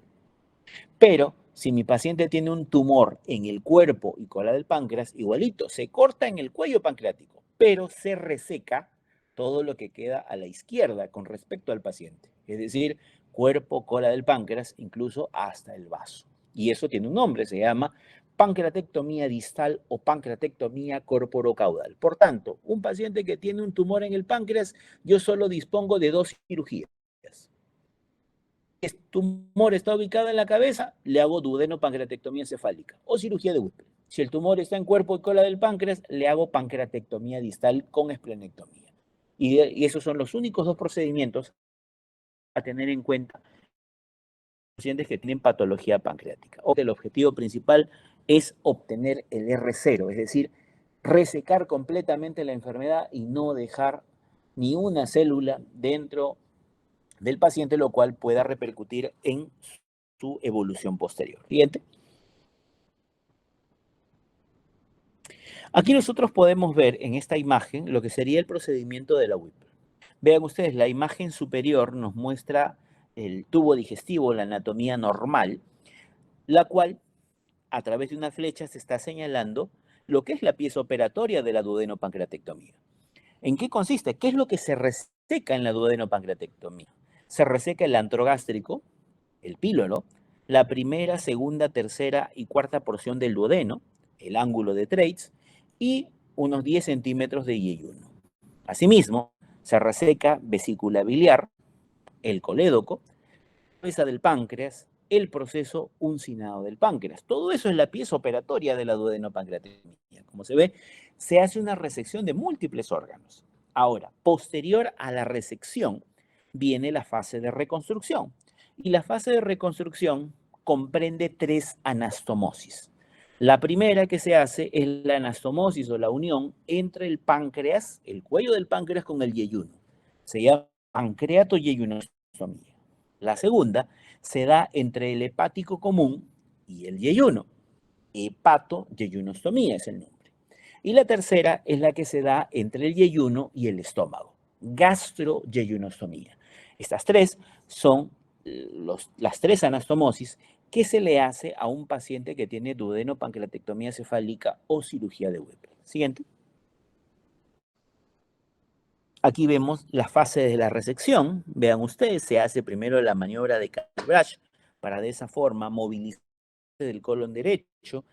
Pero si mi paciente tiene un tumor en el cuerpo y cola del páncreas, igualito, se corta en el cuello pancreático, pero se reseca todo lo que queda a la izquierda con respecto al paciente. Es decir, cuerpo, cola del páncreas, incluso hasta el vaso. Y eso tiene un nombre, se llama pancreatectomía distal o pancreatectomía corporocaudal. Por tanto, un paciente que tiene un tumor en el páncreas, yo solo dispongo de dos cirugías. El tumor está ubicado en la cabeza, le hago duodenopancreatectomía encefálica o cirugía de Whipple. Si el tumor está en cuerpo y cola del páncreas, le hago pancreatectomía distal con esplenectomía. Y esos son los únicos dos procedimientos a tener en cuenta en pacientes que tienen patología pancreática. El objetivo principal es obtener el R0, es decir, resecar completamente la enfermedad y no dejar ni una célula dentro del paciente, lo cual pueda repercutir en su evolución posterior. Siguiente. Aquí nosotros podemos ver en esta imagen lo que sería el procedimiento de la Whipple. Vean ustedes, la imagen superior nos muestra el tubo digestivo, la anatomía normal, la cual a través de una flecha se está señalando lo que es la pieza operatoria de la duodenopancreatectomía. ¿En qué consiste? ¿Qué es lo que se reseca en la duodenopancreatectomía? Se reseca el antro gástrico, el píloro, la primera, segunda, tercera y cuarta porción del duodeno, el ángulo de Treitz y unos 10 centímetros de yeyuno. Asimismo, se reseca vesícula biliar, el colédoco, la cabeza del páncreas, el proceso uncinado del páncreas. Todo eso es la pieza operatoria de la duodenopancreatectomía. Como se ve, se hace una resección de múltiples órganos. Ahora, posterior a la resección, viene la fase de reconstrucción. Y la fase de reconstrucción comprende tres anastomosis. La primera que se hace es la anastomosis o la unión entre el páncreas, el cuello del páncreas con el yeyuno. Se llama pancreato-yeyunostomía. La segunda se da entre el hepático común y el yeyuno. Hepato-yeyunostomía es el nombre. Y la tercera es la que se da entre el yeyuno y el estómago. Gastro-yeyunostomía. Estas tres son las tres anastomosis que se le hace a un paciente que tiene duodenopancreatectomía cefálica o cirugía de Whipple. Siguiente. Aquí vemos la fase de la resección. Vean ustedes, se hace primero la maniobra de calibrage para de esa forma movilizar del colon derecho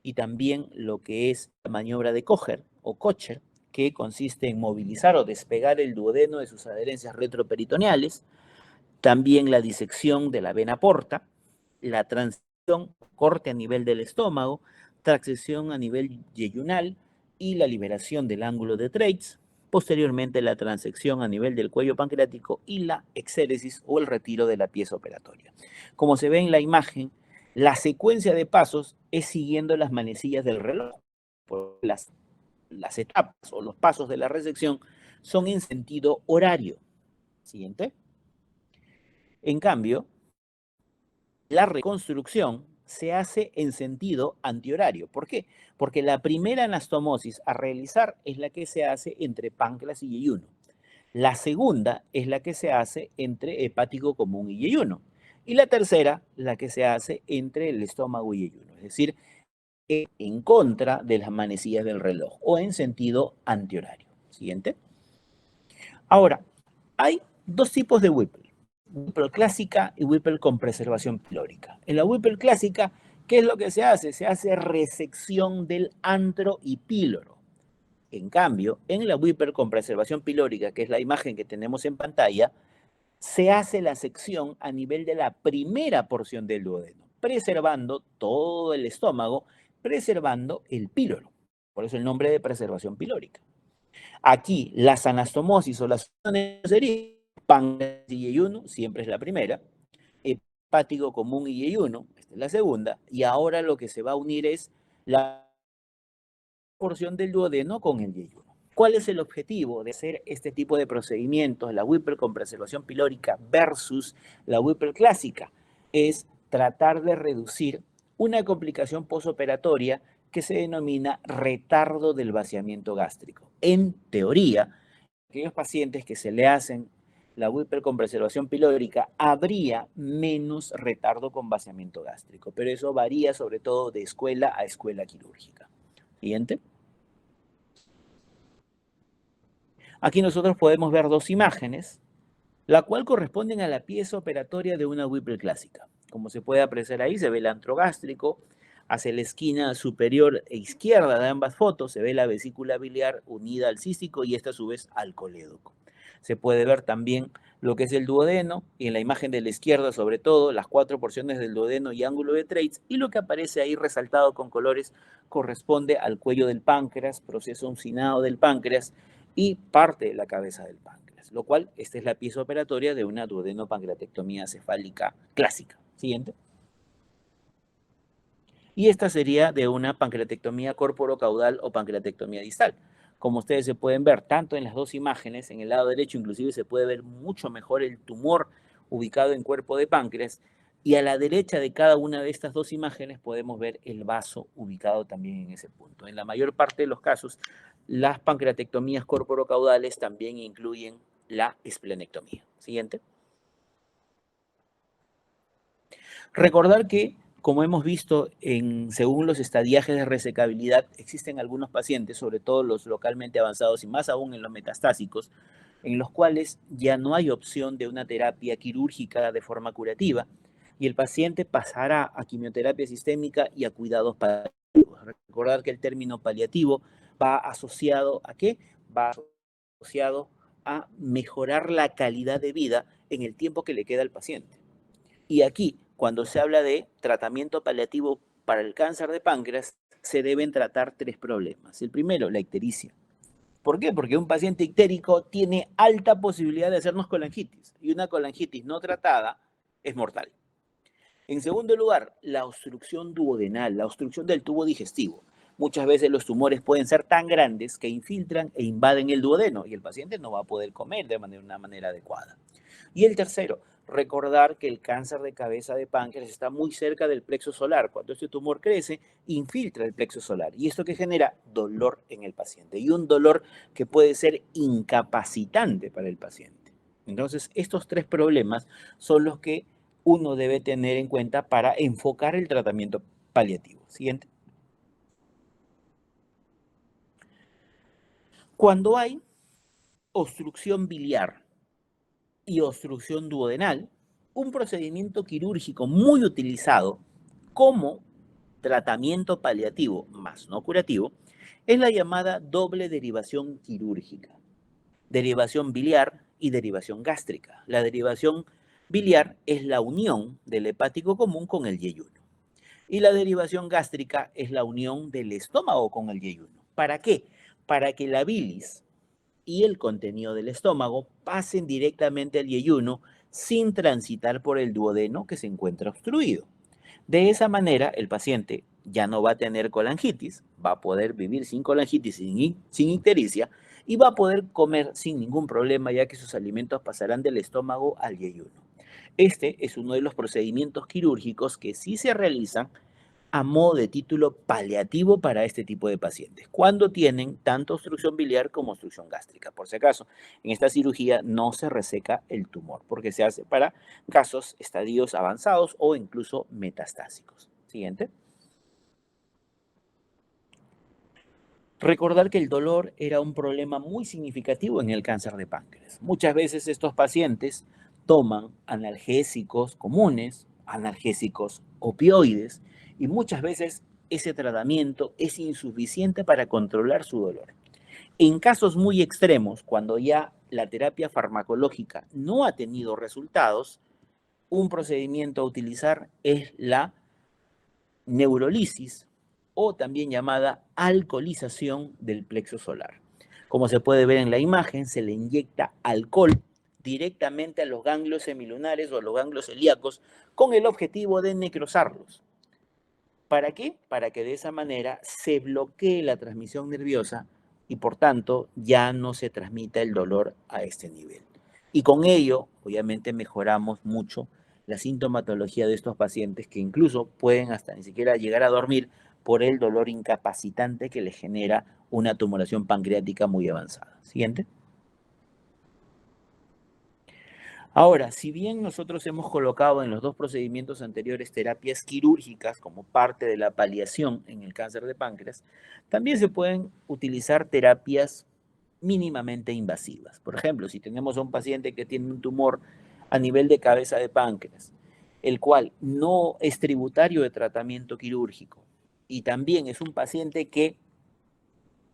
y también lo que es la maniobra de Kocher o Kocher, que consiste en movilizar o despegar el duodeno de sus adherencias retroperitoneales, también la disección de la vena porta, la transición, corte a nivel del estómago, transección a nivel yeyunal y la liberación del ángulo de Treitz, posteriormente la transección a nivel del cuello pancreático y la exéresis o el retiro de la pieza operatoria. Como se ve en la imagen, la secuencia de pasos es siguiendo las manecillas del reloj. Las etapas o los pasos de la resección son en sentido horario. Siguiente. En cambio, la reconstrucción se hace en sentido antihorario. ¿Por qué? Porque la primera anastomosis a realizar es la que se hace entre páncreas y yeyuno. La segunda es la que se hace entre hepático común y yeyuno. Y la tercera, la que se hace entre el estómago y yeyuno. Es decir, en contra de las manecillas del reloj o en sentido antihorario. Siguiente. Ahora, hay dos tipos de Whipple. Whipple clásica y Whipple con preservación pilórica. En la Whipple clásica, ¿qué es lo que se hace? Se hace resección del antro y píloro. En cambio, en la Whipple con preservación pilórica, que es la imagen que tenemos en pantalla, se hace la sección a nivel de la primera porción del duodeno, preservando todo el estómago, preservando el píloro. Por eso el nombre de preservación pilórica. Aquí, las anastomosis o las sería páncreas y yeyuno, siempre es la primera, hepático común y yeyuno, esta es la segunda, y ahora lo que se va a unir es la porción del duodeno con el yeyuno. ¿Cuál es el objetivo de hacer este tipo de procedimientos, la Whipple con preservación pilórica versus la Whipple clásica? Es tratar de reducir una complicación posoperatoria que se denomina retardo del vaciamiento gástrico. En teoría, aquellos pacientes que se le hacen la Whipple con preservación pilórica, habría menos retardo con vaciamiento gástrico, pero eso varía sobre todo de escuela a escuela quirúrgica. Siguiente. Aquí nosotros podemos ver dos imágenes, la cual corresponden a la pieza operatoria de una Whipple clásica. Como se puede apreciar ahí, se ve el antro gástrico, hacia la esquina superior e izquierda de ambas fotos se ve la vesícula biliar unida al cístico y esta a su vez al colédoco. Se puede ver también lo que es el duodeno y en la imagen de la izquierda sobre todo las cuatro porciones del duodeno y ángulo de Treitz y lo que aparece ahí resaltado con colores corresponde al cuello del páncreas, proceso uncinado del páncreas y parte de la cabeza del páncreas, lo cual esta es la pieza operatoria de una duodenopancreatectomía cefálica clásica. Siguiente. Y esta sería de una pancreatectomía corporocaudal o pancreatectomía distal. Como ustedes se pueden ver, tanto en las dos imágenes, en el lado derecho inclusive se puede ver mucho mejor el tumor ubicado en cuerpo de páncreas, y a la derecha de cada una de estas dos imágenes podemos ver el vaso ubicado también en ese punto. En la mayor parte de los casos, las pancreatectomías corporocaudales también incluyen la esplenectomía. Siguiente. Recordar que, como hemos visto, según los estadiajes de resecabilidad, existen algunos pacientes, sobre todo los localmente avanzados y más aún en los metastásicos, en los cuales ya no hay opción de una terapia quirúrgica de forma curativa y el paciente pasará a quimioterapia sistémica y a cuidados paliativos. Recordar que el término paliativo va asociado ¿a qué? Va asociado a mejorar la calidad de vida en el tiempo que le queda al paciente. Y aquí, cuando se habla de tratamiento paliativo para el cáncer de páncreas, se deben tratar tres problemas. El primero, la ictericia. ¿Por qué? Porque un paciente ictérico tiene alta posibilidad de hacernos colangitis y una colangitis no tratada es mortal. En segundo lugar, la obstrucción duodenal, la obstrucción del tubo digestivo. Muchas veces los tumores pueden ser tan grandes que infiltran e invaden el duodeno y el paciente no va a poder comer de una manera adecuada. Y el tercero, recordar que el cáncer de cabeza de páncreas está muy cerca del plexo solar. Cuando este tumor crece, infiltra el plexo solar. Y esto que genera dolor en el paciente. Y un dolor que puede ser incapacitante para el paciente. Entonces, estos tres problemas son los que uno debe tener en cuenta para enfocar el tratamiento paliativo. Siguiente. Cuando hay obstrucción biliar y obstrucción duodenal, un procedimiento quirúrgico muy utilizado como tratamiento paliativo, más no curativo, es la llamada doble derivación quirúrgica. Derivación biliar y derivación gástrica. La derivación biliar es la unión del hepático común con el yeyuno. Y la derivación gástrica es la unión del estómago con el yeyuno. ¿Para qué? Para que la bilis y el contenido del estómago pasen directamente al yeyuno sin transitar por el duodeno que se encuentra obstruido. De esa manera, el paciente ya no va a tener colangitis, va a poder vivir sin colangitis, sin ictericia, y va a poder comer sin ningún problema, ya que sus alimentos pasarán del estómago al yeyuno. Este es uno de los procedimientos quirúrgicos que sí se realizan a modo de título paliativo para este tipo de pacientes, cuando tienen tanto obstrucción biliar como obstrucción gástrica. Por si acaso, en esta cirugía no se reseca el tumor, porque se hace para casos, estadios avanzados o incluso metastásicos. Siguiente. Recordar que el dolor era un problema muy significativo en el cáncer de páncreas. Muchas veces estos pacientes toman analgésicos comunes, analgésicos opioides, y muchas veces ese tratamiento es insuficiente para controlar su dolor. En casos muy extremos, cuando ya la terapia farmacológica no ha tenido resultados, un procedimiento a utilizar es la neurolisis o también llamada alcoholización del plexo solar. Como se puede ver en la imagen, se le inyecta alcohol directamente a los ganglios semilunares o a los ganglios celíacos con el objetivo de necrosarlos. ¿Para qué? Para que de esa manera se bloquee la transmisión nerviosa y por tanto ya no se transmita el dolor a este nivel. Y con ello, obviamente, mejoramos mucho la sintomatología de estos pacientes que incluso pueden hasta ni siquiera llegar a dormir por el dolor incapacitante que les genera una tumoración pancreática muy avanzada. Siguiente. Ahora, si bien nosotros hemos colocado en los dos procedimientos anteriores terapias quirúrgicas como parte de la paliación en el cáncer de páncreas, también se pueden utilizar terapias mínimamente invasivas. Por ejemplo, si tenemos a un paciente que tiene un tumor a nivel de cabeza de páncreas, el cual no es tributario de tratamiento quirúrgico, y también es un paciente que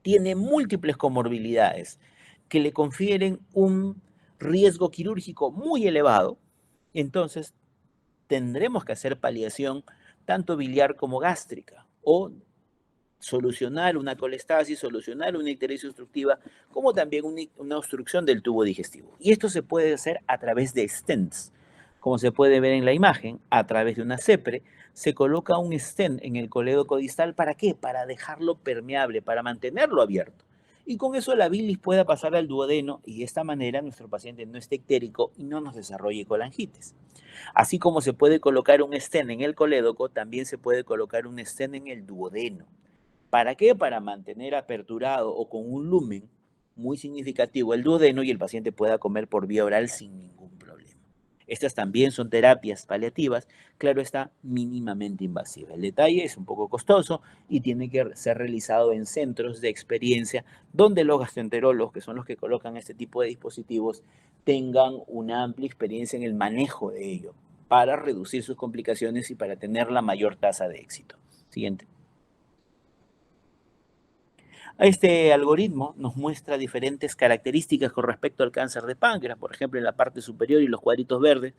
tiene múltiples comorbilidades que le confieren un riesgo quirúrgico muy elevado, entonces tendremos que hacer paliación tanto biliar como gástrica o solucionar una colestasis, solucionar una ictericia obstructiva, como también una obstrucción del tubo digestivo. Y esto se puede hacer a través de stents. Como se puede ver en la imagen, a través de una CEPRE, se coloca un stent en el colédoco distal. ¿Para qué? Para dejarlo permeable, para mantenerlo abierto. Y con eso la bilis pueda pasar al duodeno y de esta manera nuestro paciente no esté ictérico y no nos desarrolle colangitis. Así como se puede colocar un stent en el colédoco, también se puede colocar un stent en el duodeno. ¿Para qué? Para mantener aperturado o con un lumen muy significativo el duodeno y el paciente pueda comer por vía oral sin ningún problema. Estas también son terapias paliativas, claro está, mínimamente invasivas. El detalle es un poco costoso y tiene que ser realizado en centros de experiencia donde los gastroenterólogos, que son los que colocan este tipo de dispositivos, tengan una amplia experiencia en el manejo de ello para reducir sus complicaciones y para tener la mayor tasa de éxito. Siguiente. Este algoritmo nos muestra diferentes características con respecto al cáncer de páncreas, por ejemplo, en la parte superior y los cuadritos verdes,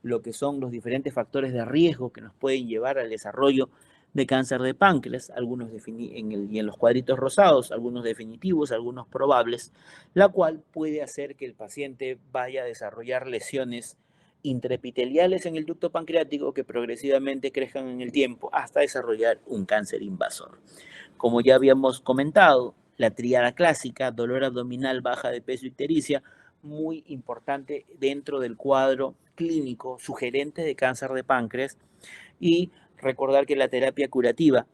lo que son los diferentes factores de riesgo que nos pueden llevar al desarrollo de cáncer de páncreas, algunos y en los cuadritos rosados, algunos definitivos, algunos probables, la cual puede hacer que el paciente vaya a desarrollar lesiones intraepiteliales en el ducto pancreático que progresivamente crezcan en el tiempo hasta desarrollar un cáncer invasor. Como ya habíamos comentado, la tríada clásica, dolor abdominal, baja de peso, ictericia, muy importante dentro del cuadro clínico sugerente de cáncer de páncreas, y recordar que la terapia curativa,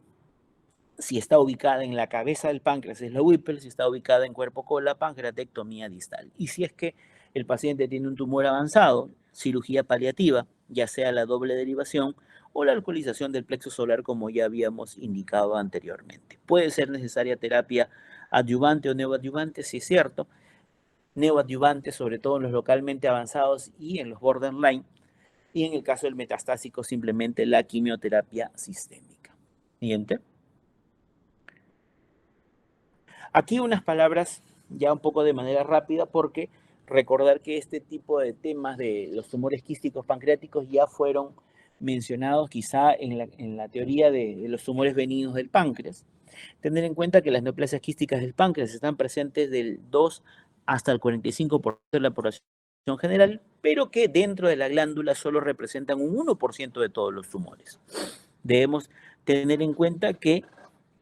si está ubicada en la cabeza del páncreas, es la Whipple; si está ubicada en cuerpo-cola, pancreatectomía distal. Y si es que el paciente tiene un tumor avanzado, cirugía paliativa, ya sea la doble derivación o la alcoholización del plexo solar, como ya habíamos indicado anteriormente. Puede ser necesaria terapia adyuvante o neoadyuvante, si es cierto, neoadyuvantes, sobre todo en los localmente avanzados y en los borderline, y en el caso del metastásico simplemente la quimioterapia sistémica. Siguiente. Aquí unas palabras ya un poco de manera rápida porque recordar que este tipo de temas de los tumores quísticos pancreáticos ya fueron mencionados quizá en la teoría de los tumores benignos del páncreas. Tener en cuenta que las neoplasias quísticas del páncreas están presentes del 2 hasta el 45% de la población general, pero que dentro de la glándula solo representan un 1% de todos los tumores. Debemos tener en cuenta que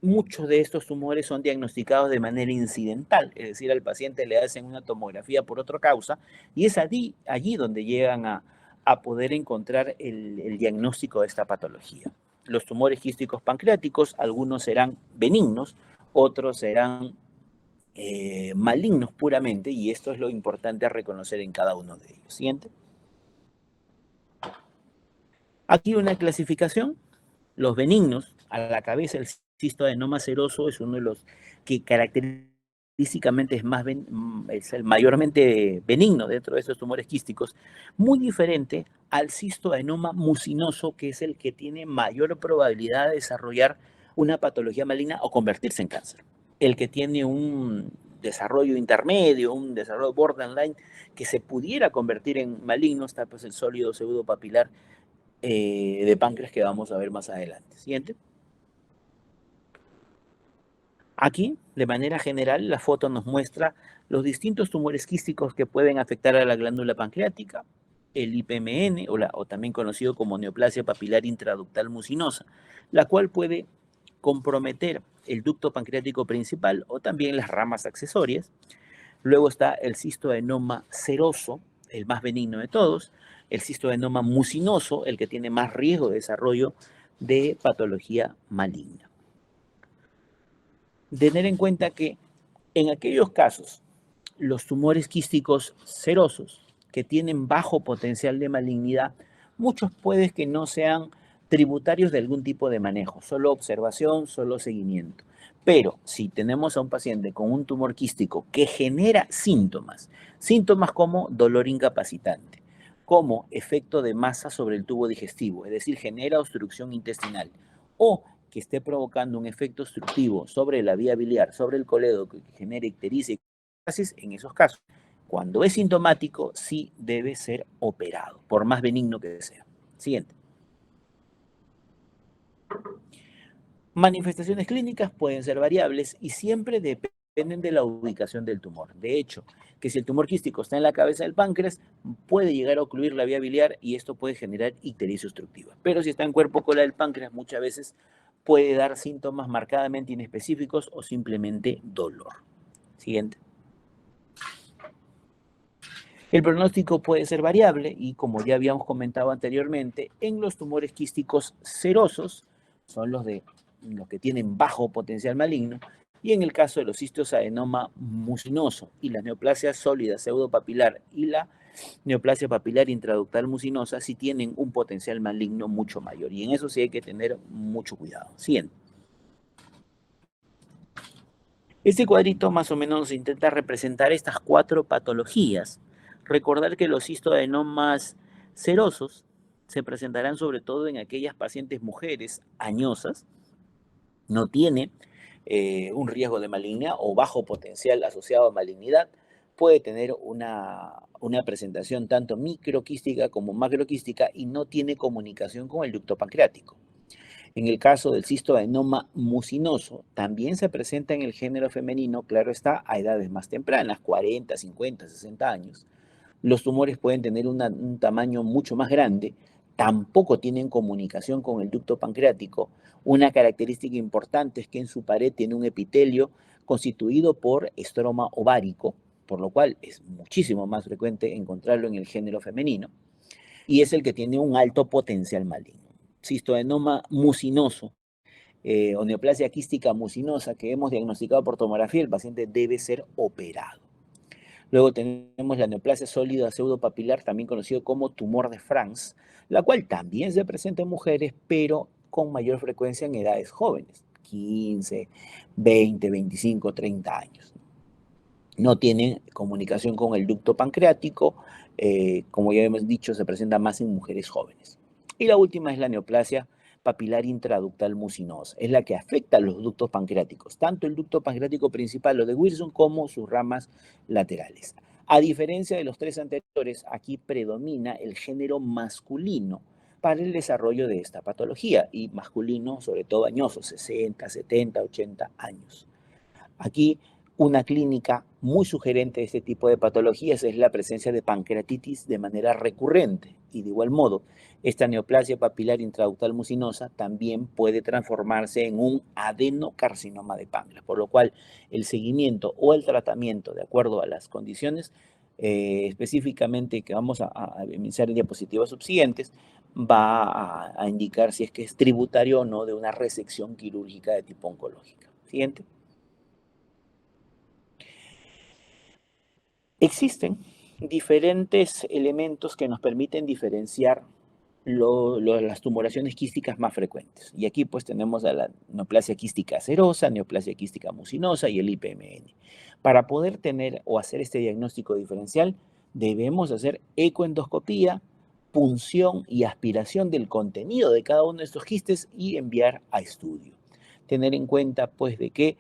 muchos de estos tumores son diagnosticados de manera incidental, es decir, al paciente le hacen una tomografía por otra causa y es allí donde llegan a poder encontrar el diagnóstico de esta patología. Los tumores quísticos pancreáticos, algunos serán benignos, otros serán malignos puramente, y esto es lo importante a reconocer en cada uno de ellos. Siguiente. Aquí una clasificación. Los benignos, a la cabeza, el cistoadenoma seroso es uno de los que característicamente es el mayormente benigno dentro de estos tumores quísticos, muy diferente al cistoadenoma mucinoso, que es el que tiene mayor probabilidad de desarrollar una patología maligna o convertirse en cáncer. El que tiene un desarrollo intermedio, un desarrollo borderline, que se pudiera convertir en maligno, está pues el sólido pseudopapilar de páncreas que vamos a ver más adelante. Siguiente. Aquí, de manera general, la foto nos muestra los distintos tumores quísticos que pueden afectar a la glándula pancreática, el IPMN, o también conocido como neoplasia papilar intraductal mucinosa, la cual puede comprometer el ducto pancreático principal o también las ramas accesorias. Luego está el cistoadenoma seroso, el más benigno de todos, el cistoadenoma mucinoso, el que tiene más riesgo de desarrollo de patología maligna. Tener en cuenta que en aquellos casos, los tumores quísticos serosos que tienen bajo potencial de malignidad, muchos puede que no sean tributarios de algún tipo de manejo, solo observación, solo seguimiento. Pero si tenemos a un paciente con un tumor quístico que genera síntomas, síntomas como dolor incapacitante, como efecto de masa sobre el tubo digestivo, es decir, genera obstrucción intestinal, o que esté provocando un efecto obstructivo sobre la vía biliar, sobre el colédoco, que genere ictericia y colitis, en esos casos, cuando es sintomático, sí debe ser operado, por más benigno que sea. Siguiente. Manifestaciones clínicas pueden ser variables y siempre dependen de la ubicación del tumor. De hecho, que si el tumor quístico está en la cabeza del páncreas, puede llegar a ocluir la vía biliar y esto puede generar ictericia obstructiva. Pero si está en cuerpo cola del páncreas, muchas veces puede dar síntomas marcadamente inespecíficos o simplemente dolor. Siguiente. El pronóstico puede ser variable y, como ya habíamos comentado anteriormente, en los tumores quísticos serosos, son los que tienen bajo potencial maligno, y en el caso de los cistoadenoma mucinoso y la neoplasia sólida pseudopapilar y la neoplasia papilar intraductal mucinosa, sí tienen un potencial maligno mucho mayor, y en eso sí hay que tener mucho cuidado. Siguiente. Este cuadrito más o menos intenta representar estas cuatro patologías. Recordar que los cistoadenomas serosos se presentarán sobre todo en aquellas pacientes mujeres añosas, no tiene un riesgo de malignidad o bajo potencial asociado a malignidad, puede tener una presentación tanto microquística como macroquística y no tiene comunicación con el ducto pancreático. En el caso del cistoadenoma mucinoso, también se presenta en el género femenino, claro está, a edades más tempranas, 40, 50, 60 años. Los tumores pueden tener un tamaño mucho más grande, tampoco tienen comunicación con el ducto pancreático. Una característica importante es que en su pared tiene un epitelio constituido por estroma ovárico, por lo cual es muchísimo más frecuente encontrarlo en el género femenino, y es el que tiene un alto potencial maligno. Cistoadenoma mucinoso o neoplasia quística mucinosa que hemos diagnosticado por tomografía, el paciente debe ser operado. Luego tenemos la neoplasia sólida pseudopapilar, también conocido como tumor de France, la cual también se presenta en mujeres, pero con mayor frecuencia en edades jóvenes, 15, 20, 25, 30 años. no tienen comunicación con el ducto pancreático, como ya hemos dicho, se presenta más en mujeres jóvenes. Y la última es la neoplasia papilar intraductal mucinosa, es la que afecta a los ductos pancreáticos, tanto el ducto pancreático principal, lo de Wilson, como sus ramas laterales. A diferencia de los tres anteriores, aquí predomina el género masculino para el desarrollo de esta patología, y masculino sobre todo añoso, 60, 70, 80 años. Aquí una clínica muy sugerente de este tipo de patologías es la presencia de pancreatitis de manera recurrente, y de igual modo, esta neoplasia papilar intraductal mucinosa también puede transformarse en un adenocarcinoma de páncreas, por lo cual el seguimiento o el tratamiento, de acuerdo a las condiciones específicamente que vamos a iniciar en diapositivas subsiguientes, va a indicar si es que es tributario o no de una resección quirúrgica de tipo oncológica. Siguiente. Existen diferentes elementos que nos permiten diferenciar las tumoraciones quísticas más frecuentes. Y aquí pues tenemos a la neoplasia quística serosa, neoplasia quística mucinosa y el IPMN. Para poder tener o hacer este diagnóstico diferencial, debemos hacer ecoendoscopía, punción y aspiración del contenido de cada uno de estos quistes y enviar a estudio. Tener en cuenta pues de que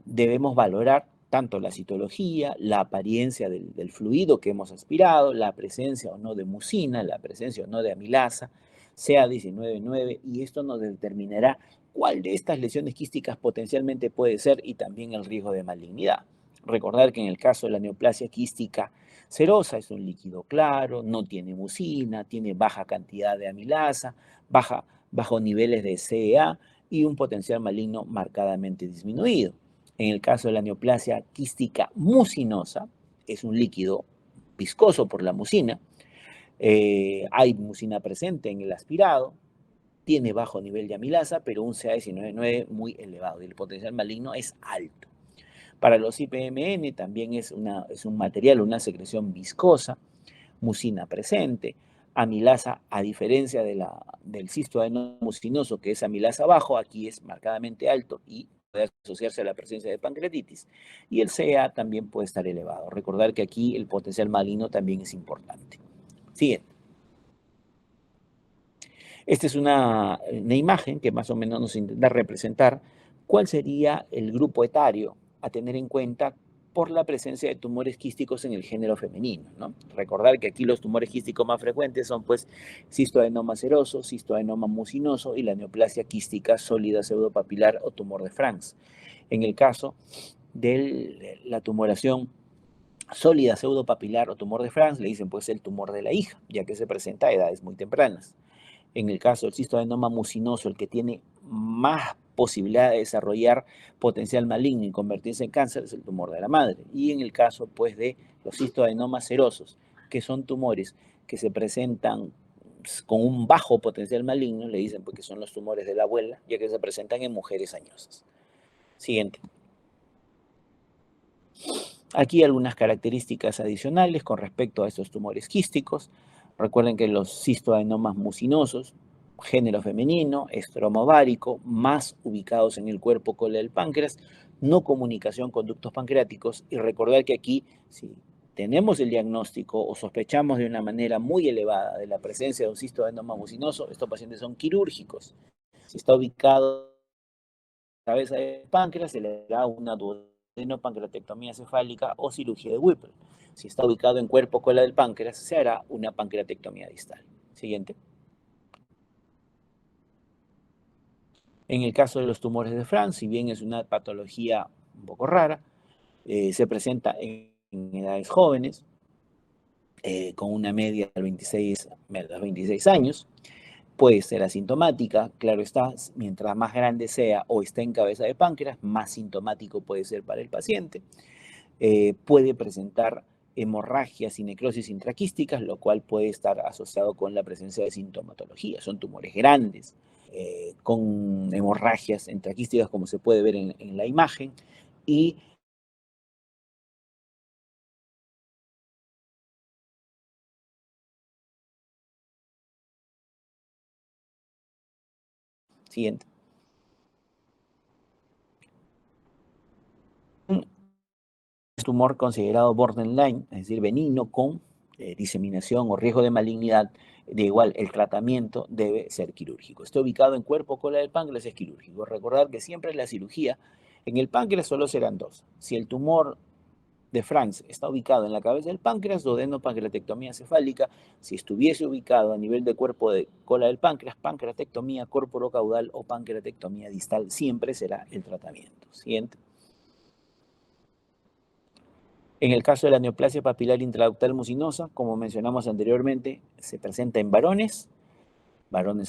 debemos valorar tanto la citología, la apariencia del fluido que hemos aspirado, la presencia o no de mucina, la presencia o no de amilasa, CA19-9, y esto nos determinará cuál de estas lesiones quísticas potencialmente puede ser y también el riesgo de malignidad. Recordar que en el caso de la neoplasia quística serosa es un líquido claro, no tiene mucina, tiene baja cantidad de amilasa, bajo niveles de CEA y un potencial maligno marcadamente disminuido. En el caso de la neoplasia quística mucinosa, es un líquido viscoso por la mucina, hay mucina presente en el aspirado, tiene bajo nivel de amilasa, pero un CA19-9 muy elevado y el potencial maligno es alto. Para los IPMN también es un material, una secreción viscosa, mucina presente, amilasa, a diferencia del cistoadenoma mucinoso, que es amilasa bajo, aquí es marcadamente alto y puede asociarse a la presencia de pancreatitis. Y el CA también puede estar elevado. Recordar que aquí el potencial maligno también es importante. Siguiente. Esta es una imagen que más o menos nos intenta representar cuál sería el grupo etario a tener en cuenta por la presencia de tumores quísticos en el género femenino, ¿no? Recordar que aquí los tumores quísticos más frecuentes son pues cistoadenoma seroso, cistoadenoma mucinoso y la neoplasia quística sólida pseudopapilar o tumor de Franz. En el caso de la tumoración sólida pseudopapilar o tumor de Franz, le dicen pues el tumor de la hija, ya que se presenta a edades muy tempranas. En el caso del cistoadenoma mucinoso, el que tiene más posibilidad de desarrollar potencial maligno y convertirse en cáncer es el tumor de la madre. Y en el caso, pues, de los cistoadenomas serosos, que son tumores que se presentan con un bajo potencial maligno, le dicen pues, que son los tumores de la abuela, ya que se presentan en mujeres añosas. Siguiente. Aquí algunas características adicionales con respecto a estos tumores quísticos. Recuerden que los cistoadenomas mucinosos, género femenino, estroma ovárico, más ubicados en el cuerpo cola del páncreas, no comunicación con ductos pancreáticos, y recordar que aquí, si tenemos el diagnóstico o sospechamos de una manera muy elevada de la presencia de un cistoadenoma mucinoso, estos pacientes son quirúrgicos. Si está ubicado cabeza de páncreas, se le da una duodenopancreatectomía cefálica o cirugía de Whipple. Si está ubicado en cuerpo cola del páncreas, se hará una pancreatectomía distal. Siguiente. En el caso de los tumores de Franz, si bien es una patología un poco rara, se presenta en edades jóvenes, con una media de 26 años. Puede ser asintomática, claro está, mientras más grande sea o esté en cabeza de páncreas, más sintomático puede ser para el paciente. Puede presentar hemorragias y necrosis intraquísticas, lo cual puede estar asociado con la presencia de sintomatología. Son tumores grandes, con hemorragias intraquísticas, como se puede ver en la imagen, y siguiente. tumor considerado borderline, es decir, benigno con diseminación o riesgo de malignidad, de igual el tratamiento debe ser quirúrgico. Está ubicado en cuerpo cola del páncreas, es quirúrgico. Recordar que siempre la cirugía en el páncreas solo serán dos. Si el tumor de Franz está ubicado en la cabeza del páncreas, duodenopancreatectomía cefálica. Si estuviese ubicado a nivel de cuerpo de cola del páncreas, pancreatectomía corporocaudal o pancreatectomía distal siempre será el tratamiento. Siguiente. En el caso de la neoplasia papilar intraductal mucinosa, como mencionamos anteriormente, se presenta en varones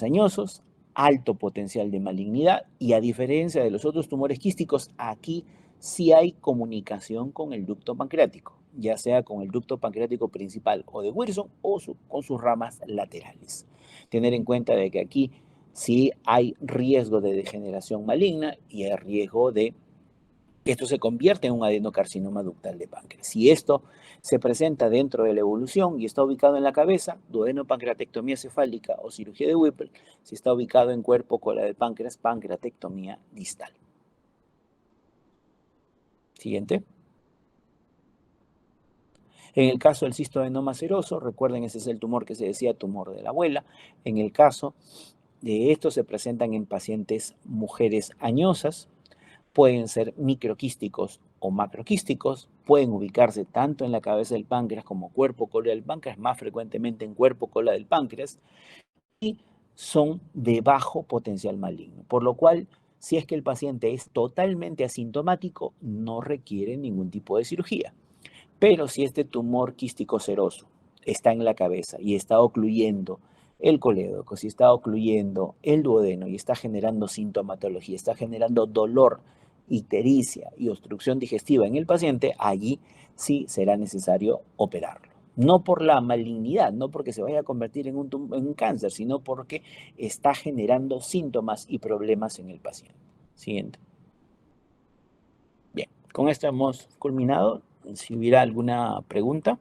añosos, alto potencial de malignidad y a diferencia de los otros tumores quísticos, aquí sí hay comunicación con el ducto pancreático, ya sea con el ducto pancreático principal o de Wilson o con sus ramas laterales. Tener en cuenta de que aquí sí hay riesgo de degeneración maligna y hay riesgo de que esto se convierte en un adenocarcinoma ductal de páncreas. Si esto se presenta dentro de la evolución y está ubicado en la cabeza, duodenopancreatectomía cefálica o cirugía de Whipple. Si está ubicado en cuerpo, cola de páncreas, pancreatectomía distal. Siguiente. En el caso del cistoadenoma seroso, recuerden, ese es el tumor que se decía tumor de la abuela. En el caso de esto se presentan en pacientes mujeres añosas, pueden ser microquísticos o macroquísticos, pueden ubicarse tanto en la cabeza del páncreas como cuerpo cola del páncreas, más frecuentemente en cuerpo cola del páncreas, y son de bajo potencial maligno, por lo cual, si es que el paciente es totalmente asintomático, no requiere ningún tipo de cirugía. Pero si este tumor quístico seroso está en la cabeza y está ocluyendo el colédoco, si está ocluyendo el duodeno y está generando sintomatología, está generando dolor, ictericia y obstrucción digestiva en el paciente, allí sí será necesario operarlo. No por la malignidad, no porque se vaya a convertir en un cáncer, sino porque está generando síntomas y problemas en el paciente. Siguiente. Bien, con esto hemos culminado. Si hubiera alguna pregunta.